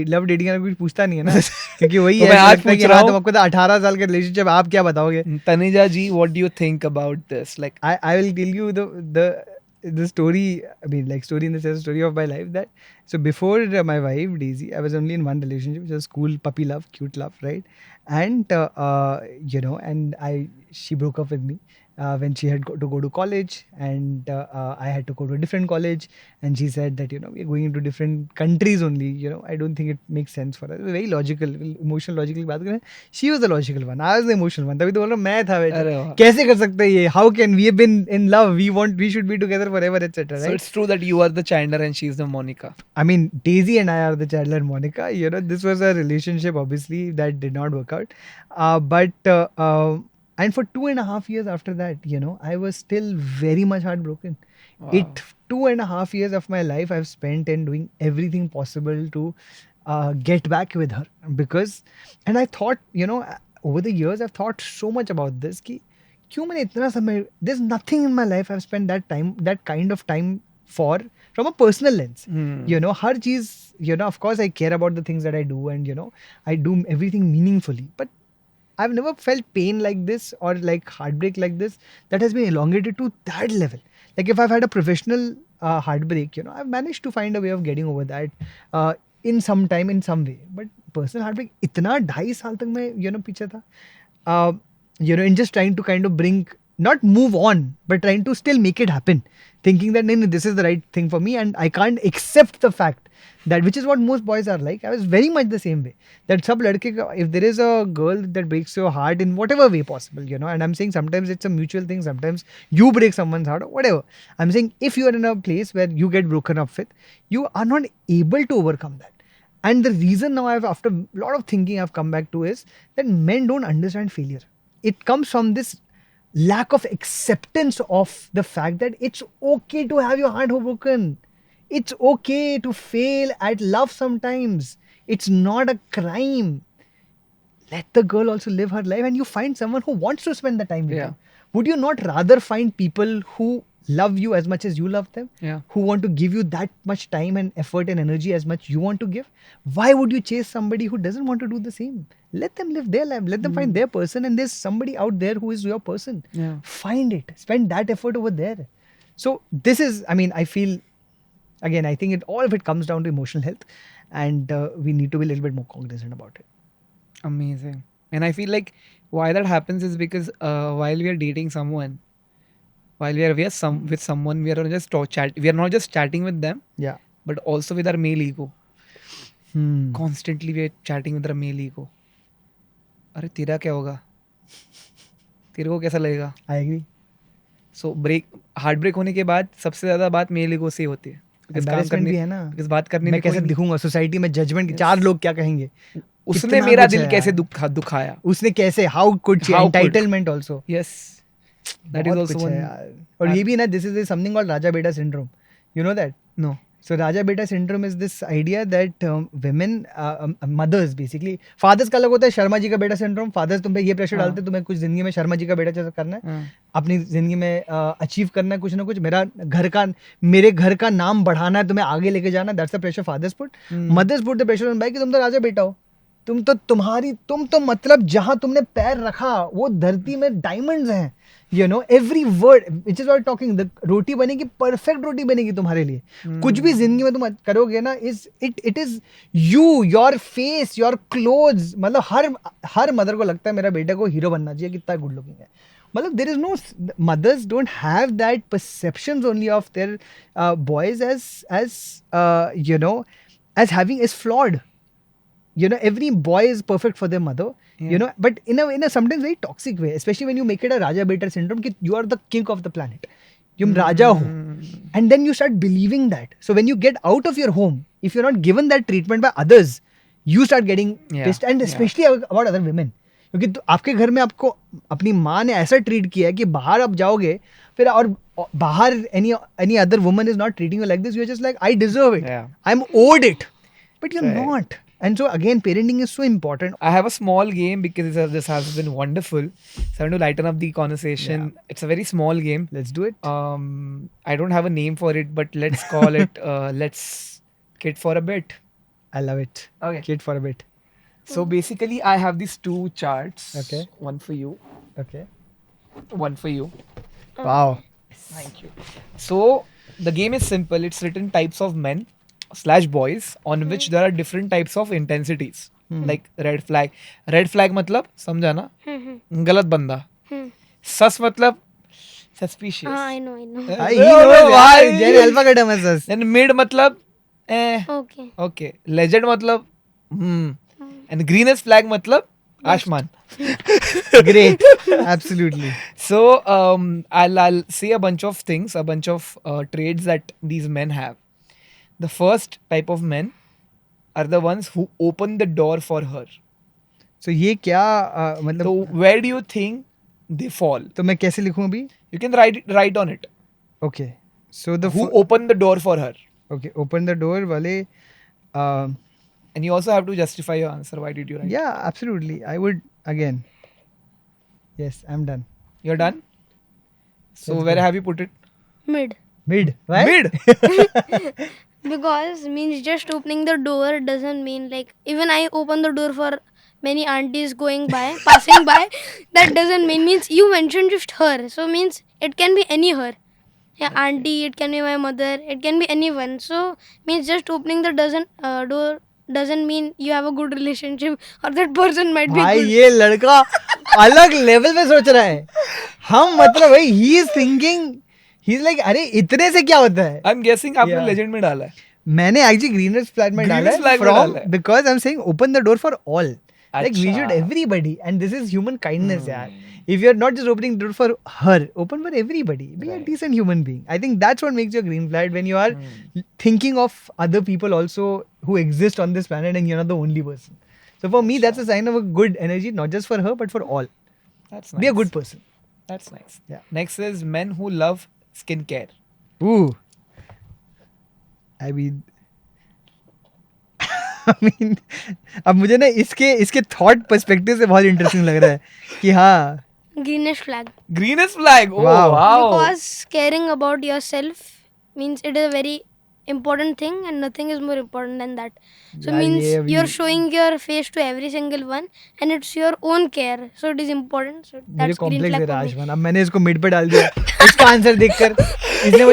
लव डेटिंग का कुछ पूछता नहीं है ना. क्योंकि वही तो है मैं ऐसा आज लगता है कि पूछ रहा हाँ हूँ. तुम आपको तो 18 साल का रिलेशनशिप आप क्या बताओगे. Taneja ji, what do you think about this? Like, I will tell you the story. I mean, like story in the sense story of my life. That so before my wife Daisy, I was only in one relationship, which was cool puppy love, cute love, right? And you know, and she broke up with me when she had to go to college, and I had to go to a different college, and she said that you know we're going into different countries only. You know, I don't think it makes sense for us. Very logical, emotional, logical बात करें. She was the logical one. I was the emotional one. तभी तो बोल रहा हूँ मैं था बेटा. अरे वाह. कैसे कर सकते हैं ये? How can we have been in love? We should be together forever, etc. so Right? it's true that you are the Chandler and she's the Monica. I mean, Daisy and I are the Chandler and Monica. You know, this was a relationship obviously that did not work out. And for 2.5 years after that, you know, I was still very much heartbroken. Wow. 2.5 years of my life I've spent in doing everything possible to get back with her because, and I thought, you know, over the years I've thought so much about this कि क्यों मैंने इतना समय, there's nothing in my life I've spent that kind of time for from a personal lens. You know, हर चीज, you know, of course I care about the things that I do and you know I do everything meaningfully, but I've never felt pain like this or like heartbreak like this that has been elongated to that level. Like if I've had a professional heartbreak, you know, I've managed to find a way of getting over that in some time, in some way. But personal heartbreak, इतना 2.5 साल तक मैं, you know, पीछे था. You know, in just trying to kind of bring not move on, but trying to still make it happen, thinking that no, this is the right thing for me, and I can't accept the fact that, which is what most boys are like. I was very much the same way. That sab ladke if there is a girl that breaks your heart in whatever way possible, and I'm saying sometimes it's a mutual thing, sometimes you break someone's heart or whatever. I'm saying if you are in a place where you get broken up with, you are not able to overcome that. And the reason now after a lot of thinking, I've come back to is that men don't understand failure. It comes from this lack of acceptance of the fact that it's okay to have your heart broken. It's okay to fail at love sometimes. It's not a crime. Let the girl also live her life, and you find someone who wants to spend the time with you. Would you not rather find people who love you as much as you love them? Yeah. Who want to give you that much time and effort and energy as much you want to give? Why would you chase somebody who doesn't want to do the same? Let them live their life. Let them find their person, and there's somebody out there who is your person. Yeah. Find it. Spend that effort over there. So this is, I feel, again, I think all of it comes down to emotional health, and we need to be a little bit more cognizant about it. Amazing. And I feel like why that happens is because while we are dating someone, while we are with someone, we are just we are not just chatting with them, Yeah. but also with our male ego. Hmm. Constantly we are chatting with our male ego. अरे तेरा क्या होगा? तेरे को कैसा लगेगा? I agree. So heart break होने के बाद सबसे ज्यादा बात मेल ईगो से होती है. Embarrassment भी है ना. Because बात करने मैं में कैसे कोई दिखूंगा सोसाइटी में, जजमेंट, चार लोग क्या कहेंगे, उसने कितना मेरा कुछ दिल है कैसे यार. दुखाया. उसने कैसे, how could How could. Entitlement also. Yes. That is बहुत also कुछ है one. यार. और ये भी ना, दिस इज समथिंग कॉल्ड राजा बेटा syndrome. You know that? No. So Raja Beta syndrome is this idea that women, mothers basically, fathers का अलग होता है शर्मा जी का बेटा syndrome. Fathers तुम पे ये प्रेशर डालते हैं, तुम्हें कुछ जिंदगी में शर्मा जी का बेटा जैसा करना है, अपनी जिंदगी में अचीव करना है कुछ ना कुछ, मेरे घर का नाम बढ़ाना है, तुम्हें आगे लेके जाना. That's the pressure fathers put. Mothers put the pressure on भाई कि तुम तो राजा बेटा हो, तुम तो मतलब जहां तुमने पैर रखा वो धरती में डायमंड्स हैं. Every word which is what talking, the रोटी बनेगी, परफेक्ट रोटी बनेगी तुम्हारे लिए. कुछ भी जिंदगी में तुम करोगे ना, it is you, your face, your clothes. मतलब हर मदर को लगता है मेरा बेटा को हीरो बनना चाहिए, कितना गुड लुकिंग है. मतलब there is no, mothers don't have that perceptions only of their boys as having is flawed. Every boy is perfect for their mother. But in a sometimes very toxic way, especially when you make it a Raja Beta syndrome, कि you are the king of the planet, तुम राजा हो, and then you start believing that. So when you get out of your home, if you're not given that treatment by others, you start getting pissed, and especially about other women. क्योंकि आपके घर में आपको अपनी माँ ने ऐसा treat किया है कि बाहर आप जाओगे फिर, और बाहर any other woman is not treating you like this, you're just like, I deserve it, I'm owed it, but you're not. And so again, parenting is so important. I have a small game because this has been wonderful. So I want to lighten up the conversation. Yeah. It's a very small game. Let's do it. I don't have a name for it, but let's call it let's Kid for a Bit. I love it. Okay. Kid for a Bit. So basically, I have these two charts. Okay. One for you. Okay. One for you. Wow. Thank you. So the game is simple. It's written types of men / boys on which there are different types of intensities. Like red flag. Red flag मतलब समझा ना? गलत बंदा. Sus मतलब suspicious. I know. I know why. Then alpha का term है sus. Then mid मतलब Okay. Legend मतलब and greenest flag मतलब आसमान. Great. Absolutely. So I'll say a bunch of things, a bunch of traits that these men have. The first type of men are the ones who open the door for her. So ये क्या मतलब? So where do you think they fall? तो मैं कैसे लिखूं अभी? You can write on it. Okay. So who open the door for her? Okay, open the door वाले. And you also have to justify your answer. Why did you write? Yeah, absolutely. I would again. Yes, I'm done. You're done. So where have you put it? Mid. Why? Mid. Because means just opening the door doesn't mean like, even I open the door for many aunties going by, passing by. That doesn't means you mentioned just her. So means it can be any her. Yeah, auntie, it can be my mother, it can be anyone. So means just opening the door doesn't mean you have a good relationship or that person might be भाई good. ये लड़का अलग level पे सोच रहा है. हम मतलब भाई he is thinking, he is like अरे इतने से क्या होता है. I'm guessing आपने Yeah. लेजेंड में डाला है. मैंने एक्चुअली ग्रीनर्स फ्लैग में डाला Greenest है flag में फ्रॉम डाला है. Because I am saying open the door for all. Like we should अच्छा. everybody, and this is human kindness, yaar. If you're not just opening the door for her, open for everybody. Be a Right. decent human being. I think that's what makes you a green flag, when you are thinking of other people also who exist on this planet, and you're not the only person. So for me, that's a sign of a good energy, not just for her but for all. That's nice. Be a good person. That's nice. Yeah. Next is men who love skincare. Ooh. I mean, अब मुझे ना इसके thought perspective से बहुत interesting लग रहा है कि हाँ. Greenish flag. Greenest flag. Oh Wow. wow. Because caring about yourself means it is a very important thing, and nothing is more important than that. So यार, means ये अभी- you're showing your face to every single one, and it's your own care. So it is important. So मुझे that's green complex flag दे रहा for है me. आशमान. अब मैंने इसको mid पे डाल दिया इसका आंसर देखकर. इसने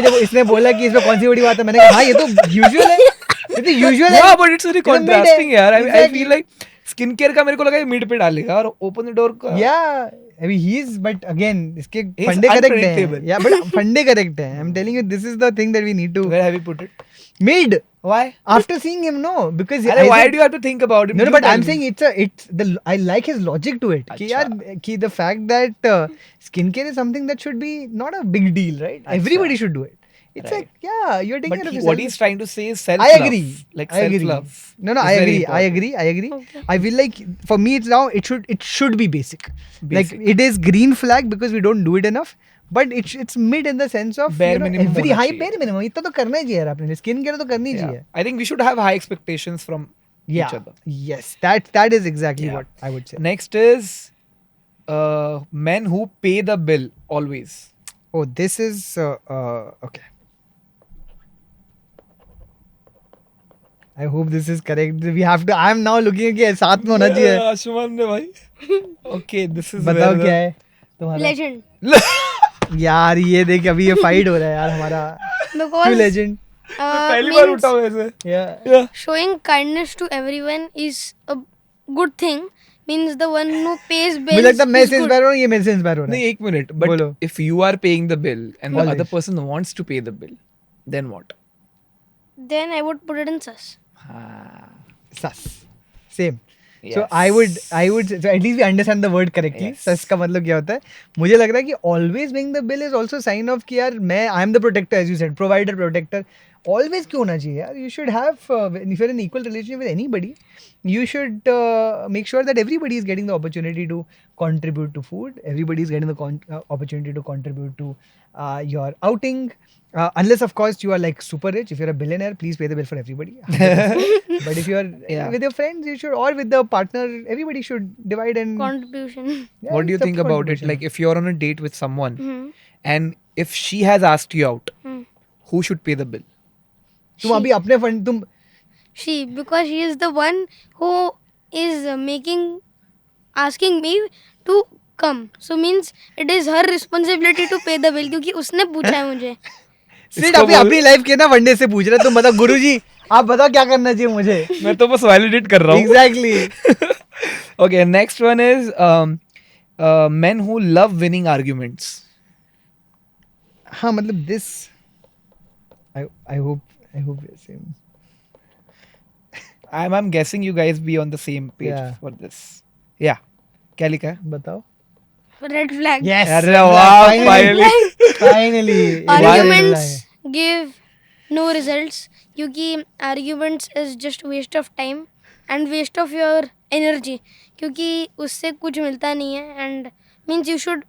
बोला कि इसमें कौन सी बड़ी बात है. मैंने कहा हाँ ये तो यूजुअल है, ये तो यूजुअल है. Yeah, but it's very ये तो mid है. contrasting यार. I Exactly. feel like skincare का मेरे को लगा ये mid पे डालेगा और open the door का. Yeah, I mean he is, but again इसके He's फंडे करेक्ट हैं. unpredictable. Yeah, but फंडे करेक्ट हैं. I'm telling you, this is the thing that we need to Where have you put it? mid. Why? After seeing him, no, because अरे I why said- do you have to think about it? No, You but tell I'm me. saying I like his logic to it. कि यार कि the fact that skincare is something that should be not a big deal, right? अच्छा. Everybody should do it. It's Right. like, yeah, you're taking But care of what yourself. he's trying to say is self I love. agree. Like I agree. self love. No, I agree. I agree. Okay. I feel like for me it's now it should be basic. Like Basic. it is green flag because we don't do it enough. But it's mid in the sense of Bare minimum every होना high चाहिए. bare minimum. इतना तो करना ही चाहिए यार अपने लिए. Skin care तो करनी Yeah. चाहिए. I think we should have high expectations from each Yeah. other. Yes. That is exactly Yeah. what I would say. Next is men who pay the bill always. Oh, this is okay. I hope this is correct. We have to. I am now looking at साथ में होना चाहिए. आशुमान ने भाई. Okay, this is बताओ where क्या है तुम्हारा. Legend. यार ये देख अभी ये फाइट हो रहा है यार हमारा. क्यों Because लेजेंड. पहली बार means उठा हूँ ऐसे. Yeah. Yeah. showing kindness to everyone is a good thing. Means the one who pays bills मुझे लगता है मैं is इससे good. इंस्पायर हो रहा हूँ, ये मेरे से इंस्पायर हो रहा नहीं है. एक मिनट. But बोलो. if you are paying the bill and the Always. other person wants to pay the bill, then what? Then I would put it in sus. Sus. Same. So Yes. I would so at least we understand the word correctly. Yes. Sus का मतलब क्या होता है? मुझे लग रहा है कि always being the bill is also a sign of कि यार मैं I am the protector, as you said, provider, protector. Always क्यों होना चाहिए यार? You should have if you're in equal relationship with anybody, you should make sure that everybody is getting the opportunity to contribute to food. Everybody is getting the opportunity to contribute to your outing. Unless of course you are like super rich. If you're a billionaire, please pay the bill for everybody. But if you are Yeah. with your friends, you should, or with the partner, everybody should divide and. Contribution. Yeah, What do you it's up think to about it? contribution. Like if you're on a date with someone Hmm. and if she has asked you out, Hmm. who should pay the bill? तुम अभी अपने fund तुम She, because she is the one who is asking me to come. So means it is her responsibility to pay the bill क्योंकि उसने पूछा है मुझे. सिर्फ इसको अभी बोल- अपनी लाइफ के ना वनडे से पूछ रहे तुम बताओ गुरुजी आप बताओ क्या करना चाहिए मुझे. मैं तो बस validate कर रहा हूँ. Exactly. Okay, next one is men who love winning arguments. हाँ मतलब this I hope we're same. I'm guessing you guys be on the same page Yeah. for this. Yeah. क्या लिखा है? बताओ. Red flag. Yes. अरे वाह, finally. Finally. Arguments give no results क्योंकि arguments is just waste of time and waste of your energy क्योंकि उससे कुछ मिलता नहीं है and means you should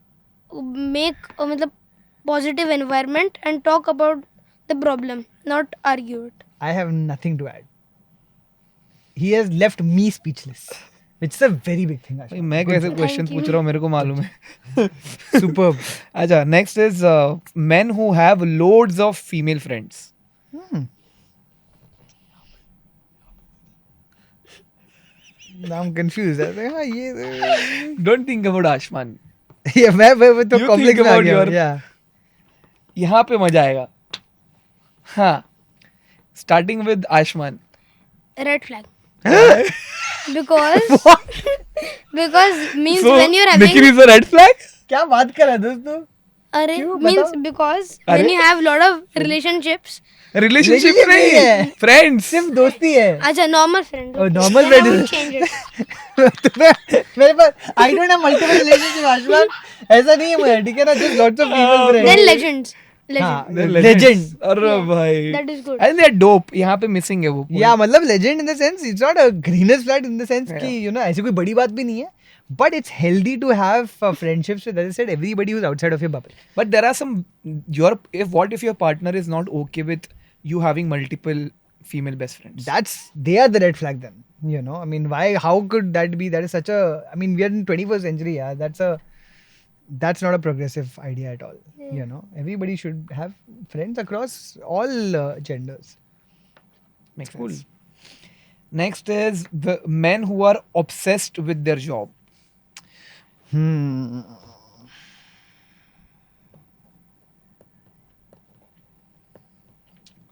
make मतलब positive environment and talk about the problem, not argue it. I have nothing to add. He has left me speechless, which is a very big thing. भाई मैं कैसे question Thank you. पूछ रहा हूँ मेरे को मालूम है. Superb. अच्छा, next is men who have loads of female friends. I'm confused. I was like, हाँ ये Don't think about Ashman. ये मैं तो You कॉम्प्लेक्स think में आ about गया हूँ. your- Yeah. यहाँ पे मजा आएगा. हाँ. Starting with Ashman. Red flag. because because means So, when you're Nikhil having is a red flag? क्या बात कर रहा है दोस्त तू? अरे क्यों? means बताओ। because अरे? when you have lot of relationships Relationship Relationship नहीं नहीं है। Friends. सिर्फ दोस्ती है। अच्छा normal friend Oh, normal then I friend won't is- change it. मेरे पास I don't have multiple relationship आशुमान, ऐसा नहीं है मुझे, ठीक है ना? Just lots of female friends. then legends हाँ, legend They're legend. अरे Yeah, भाई. that is good. And they're dope. यहाँ पे missing है वो. या मतलब legend in the sense it's not a greenest flag in the sense Yeah. कि you know ऐसी कोई बड़ी बात भी नहीं है, but it's healthy to have friendships with, as I said, everybody who's outside of your bubble. But there are some what if your partner is not okay with you having multiple female best friends? They are the red flag then, you know. I mean, how could that be? That is such a, I mean, we are in 21st century, yeah. That's not a progressive idea at all. You know, everybody should have friends across all genders. Makes sense. Next is the men who are obsessed with their job.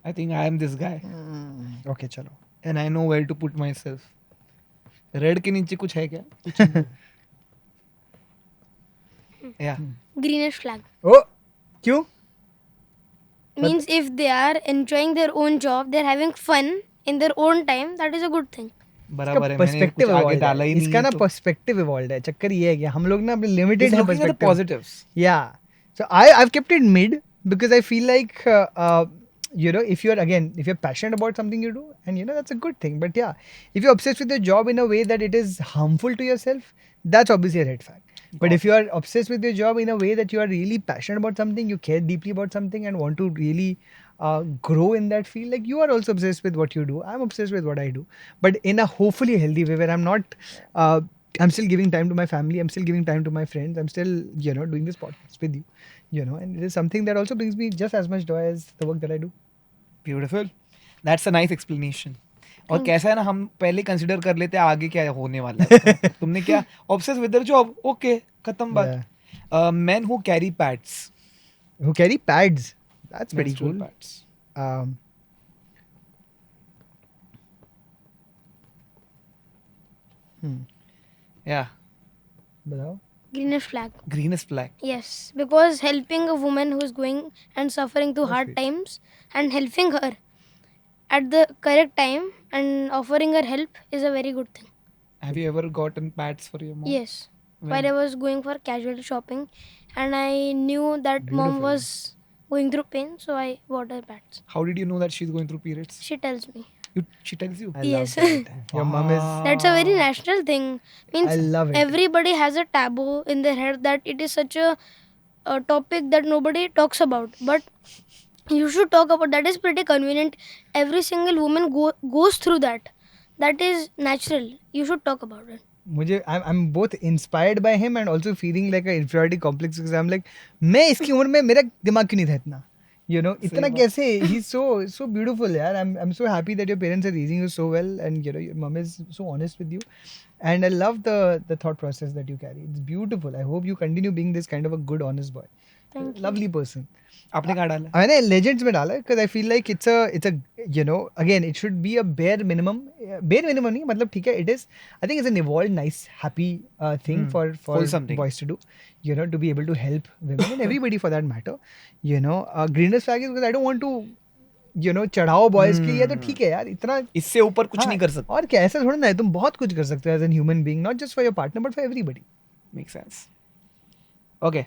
I think I am this guy Okay, chalo. and I know where to put myself. Red के नीचे कुछ है क्या? कुछ नहीं. Yeah. greenish flag Oh, क्यों? means if they are enjoying their own job they're having fun in their own time that is a good thing. बराबर है. मैंने पर्सपेक्टिव कुछ आगे डाला ही नहीं. इसका ना है तो- पर्सपेक्टिव इवॉल्व है. चक्कर ये है कि हम लोग ना अपने He's लिमिटेड है looking at the perspective. positives. Yeah. So I've kept it mid because I feel like you know, if you're passionate about something you do, and you know that's a good thing. But yeah, if you're obsessed with your job in a way that it is harmful to yourself, that's obviously a red flag. But if you are obsessed with your job in a way that you are really passionate about something, you care deeply about something, and want to really grow in that field, like you are also obsessed with what you do. I'm obsessed with what I do, but in a hopefully healthy way where I'm not. I'm still giving time to my family. I'm still giving time to my friends. I'm still, you know, doing this podcast with you, you know, and it is something that also brings me just as much joy as the work that I do. Beautiful. That's a nice explanation. और कैसा है ना, हम पहले consider कर लेते हैं आगे क्या होने वाला है. तुमने क्या obsess with their job, okay, खत्म बात. Men who carry pads. Who carry pads? That's pretty Menstrual cool. pads. Yeah. बताओ. greenish flag Greenest flag. yes because helping a woman who is going and suffering through That's hard sweet. times and helping her at the correct time and offering her help is a very good thing. Have you ever gotten pads for your mom? Yes. When? While I was going for casual shopping and I knew that mom Beautiful. was going through pain, so I bought her pads. How did you know that she's going through periods? She tells me. She tells you. I Yes. love that. Your mom is. That's a very natural thing. Means I love it. everybody has a taboo in their head that it is such a topic that nobody talks about. But you should talk about that. Is pretty convenient. Every single woman goes through that. That is natural. You should talk about it. I'm both inspired by him and also feeling like an inferiority complex because I'm like, मैं इसकी उम्र में मेरा दिमाग क्यों नहीं था इतना, you know, इतना कैसे? He's so beautiful, यार. I'm so happy that your parents are raising you so well, and you know your mom is so honest with you, and I love the thought process that you carry. It's beautiful. I hope you continue being this kind of a good, honest boy. Thank you. Lovely person. आपने कहाँ डाला? मैंने legends में डाला because I feel like it's a you know, again it should be a bare minimum नहीं, मतलब ठीक है, it is, I think it's an evolved nice happy thing for Wholesome thing. boys to do, you know, to be able to help women and everybody for that matter, you know. Greenest flag is because I don't want to, you know, चढ़ाओ boys के लिए. तो ठीक है यार, इतना इससे ऊपर कुछ नहीं कर सकते. और क्या, ऐसा थोड़ा ना है, तुम बहुत कुछ कर सकते हो as a human being, not just for your partner but for everybody. Makes sense. Okay.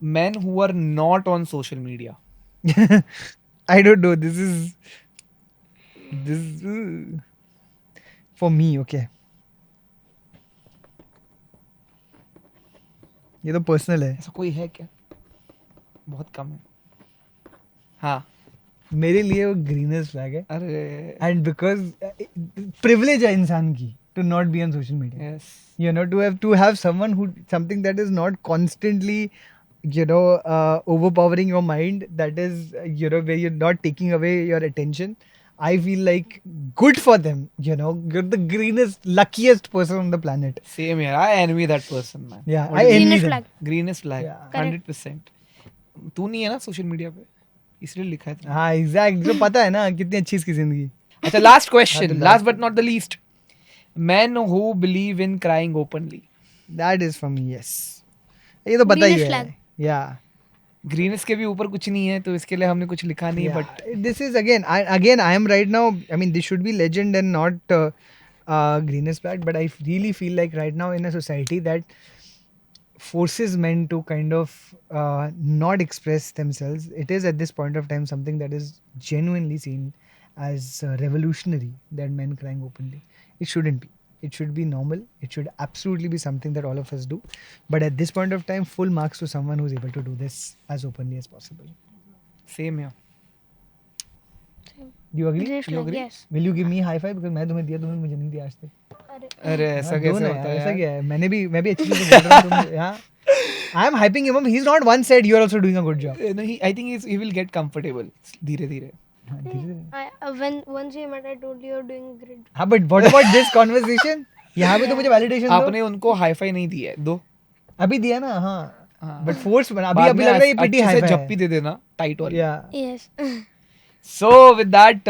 Men who are not on social media. I don't know. This is for me. Okay. ये तो पर्सनल है. ऐसा कोई है क्या? बहुत कम है. हाँ. मेरे लिए वो ग्रीनेस्ट फ्लैग है. अरे. एंड बिकॉज प्रिविलेज है इंसान की to not be on social media. Yes. You know, to have someone who, something that is not constantly, you know, overpowering your mind, that is, you know, where you're not taking away your attention. I feel like good for them, you know. You're the greenest, luckiest person on the planet. Same here. I envy that person, man. Yeah, What I is it? envy Greenest them. flag. Greenest flag. Yeah. 100%. तू नहीं है ना social media पे, इसलिए लिखा है तुमने. हाँ, exactly. जो पता है ना कितनी अच्छी इसकी जिंदगी. अच्छा, last question. हाँ, तो Last but not the least. Men who believe in crying openly. That is for me, yes. ये तो पता ही Greenish है. flag. Yeah. ग्रीनिस के भी ऊपर कुछ नहीं है तो इसके लिए हमने कुछ लिखा नहीं. Yeah. But This is again, I am right now. I mean, this should be legend and not greenest flag. But I really feel like right now in a society that forces men to kind of not express themselves, it is at this point of time something that is genuinely seen as revolutionary, that men crying openly. It shouldn't be. It should be normal. It should absolutely be something that all of us do. But at this point of time, full marks to someone who's able to do this as openly as possible. same here. Do you agree? Greenish You flag, agree? yes. Will you give me high five? Because मैं तुम्हें दिया, तुमने मुझे नहीं दिया आज तक. अरे ऐसा हाँ, दो कैसे ना होता यार, है ऐसा यार? क्या है? मैं भी अच्छी चीज़ें बोल रहा हूँ. तुम हाँ. I am hyping him up. He's not one said you are also doing a good job. No, I think he will get comfortable धीरे धीरे. हाँ, धीरे-धीरे. When once we met, I told you you're doing great. हाँ, but what about this conversation? यहाँ पे तो मुझे validation दो. आपने उनको हाई फाई नहीं दिया है, दो. अभी दिया ना, हाँ. हाँ. But force बना. बाद अभी में लग रहा है ये पिटी अच्छे high से five झप्पी दे देना टाइट वाली. Yeah. Yes. So with that,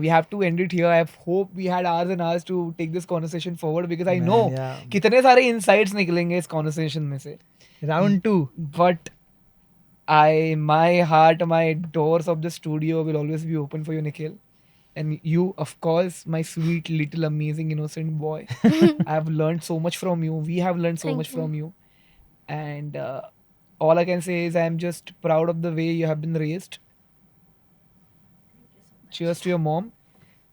we have to end it here. I hope we had hours and hours to take this conversation forward because I Man, know yeah. कितने सारे insights निकलेंगे इस conversation में से. Round 2. But my heart, my doors of the studio will always be open for you, Nikhil. And you, of course, my sweet, little, amazing, innocent boy. I have learned so much from you. We have learned so Thank much you. from you. And all I can say is I am just proud of the way you have been raised. Cheers to your mom.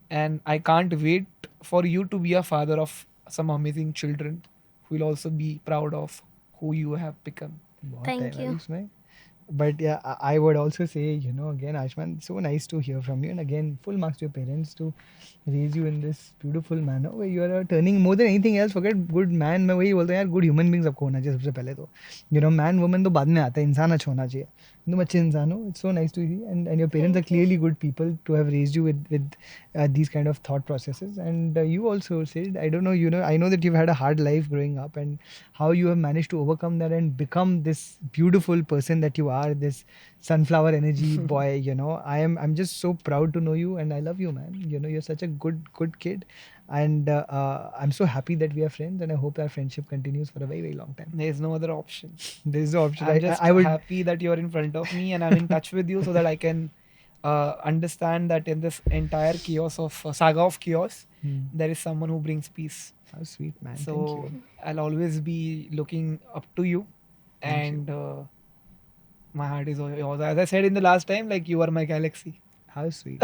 And I can't wait for you to be a father of some amazing children who will also be proud of who you have become. बहुत Thank time है you. इसमें. But yeah, I would also say, again, Ashman, so nice to hear from you. And again, full marks to your parents to raise you in this beautiful manner where you are turning more than anything else. Forget good man. मैं वही बोलता हूँ यार, good human beings आपको होना चाहिए सबसे पहले तो. Man, woman तो बाद में आता है. इंसान अच्छा होना चाहिए. तुम अच्छे इंसान हो. It's so nice to see. And your parents are clearly good people to have raised you with these kind of thought processes. And you also said, I don't know, I know that you've had a hard life growing up and how you have managed to overcome that and become this beautiful person that you are, this sunflower energy boy. I'm just so proud to know you and I love you, man. You're such a good kid. And I'm so happy that we are friends and I hope our friendship continues for a very, very long time. There is no other option. There is no option. I'm just I would. happy that you're in front of me and I'm in touch with you so that I can understand that in this entire chaos of saga of chaos, there is someone who brings peace. How sweet, man. So Thank you. I'll always be looking up to you, and my heart is yours. As I said in the last time, like you are my galaxy. How sweet.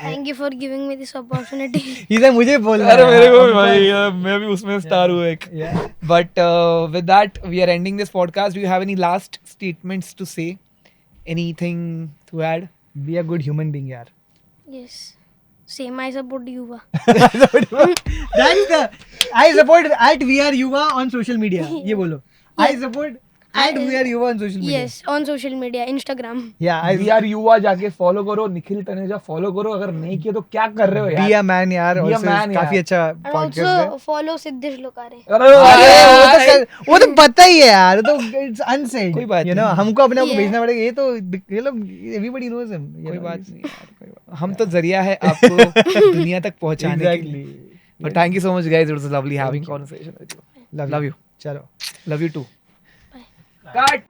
Thank you for giving me this opportunity. इधर मुझे बोलना अरे है, मेरे को भी हमको- भाई मैं भी उसमें स्टार हूँ एक. Yeah. But with that, we are ending this podcast. Do you have any last statements to say? Anything to add? Be a good human being, यार. Yes. Same, I support Yuva. That's the. I support at VR Yuva on social media. ये बोलो. I support at VR Yuva on social media. Yes, on social media, Instagram. Yeah, I यार युवा जाके follow करो, Nikhil Taneja follow करो. अगर नहीं किया तो क्या कर रहे हो यार? be a man यार. Be a Also man काफी यार. अच्छा And podcast है. also follow Siddesh Lokare. अरे अरे वो तो पता ही है यार. तो it's unsaid. कोई बात नहीं. हमको अपने आप को Yeah. भेजना पड़ेगा. ये लोग everybody knows him. कोई बात नहीं यार, कोई बात. हम तो जरिया है आपको दुनिया तक पहुंचाने के लिए. Exactly. But thank you so much, guys. It was lovely having conversation with you. Love Love you. चलो. Love you too. Bye. Cut.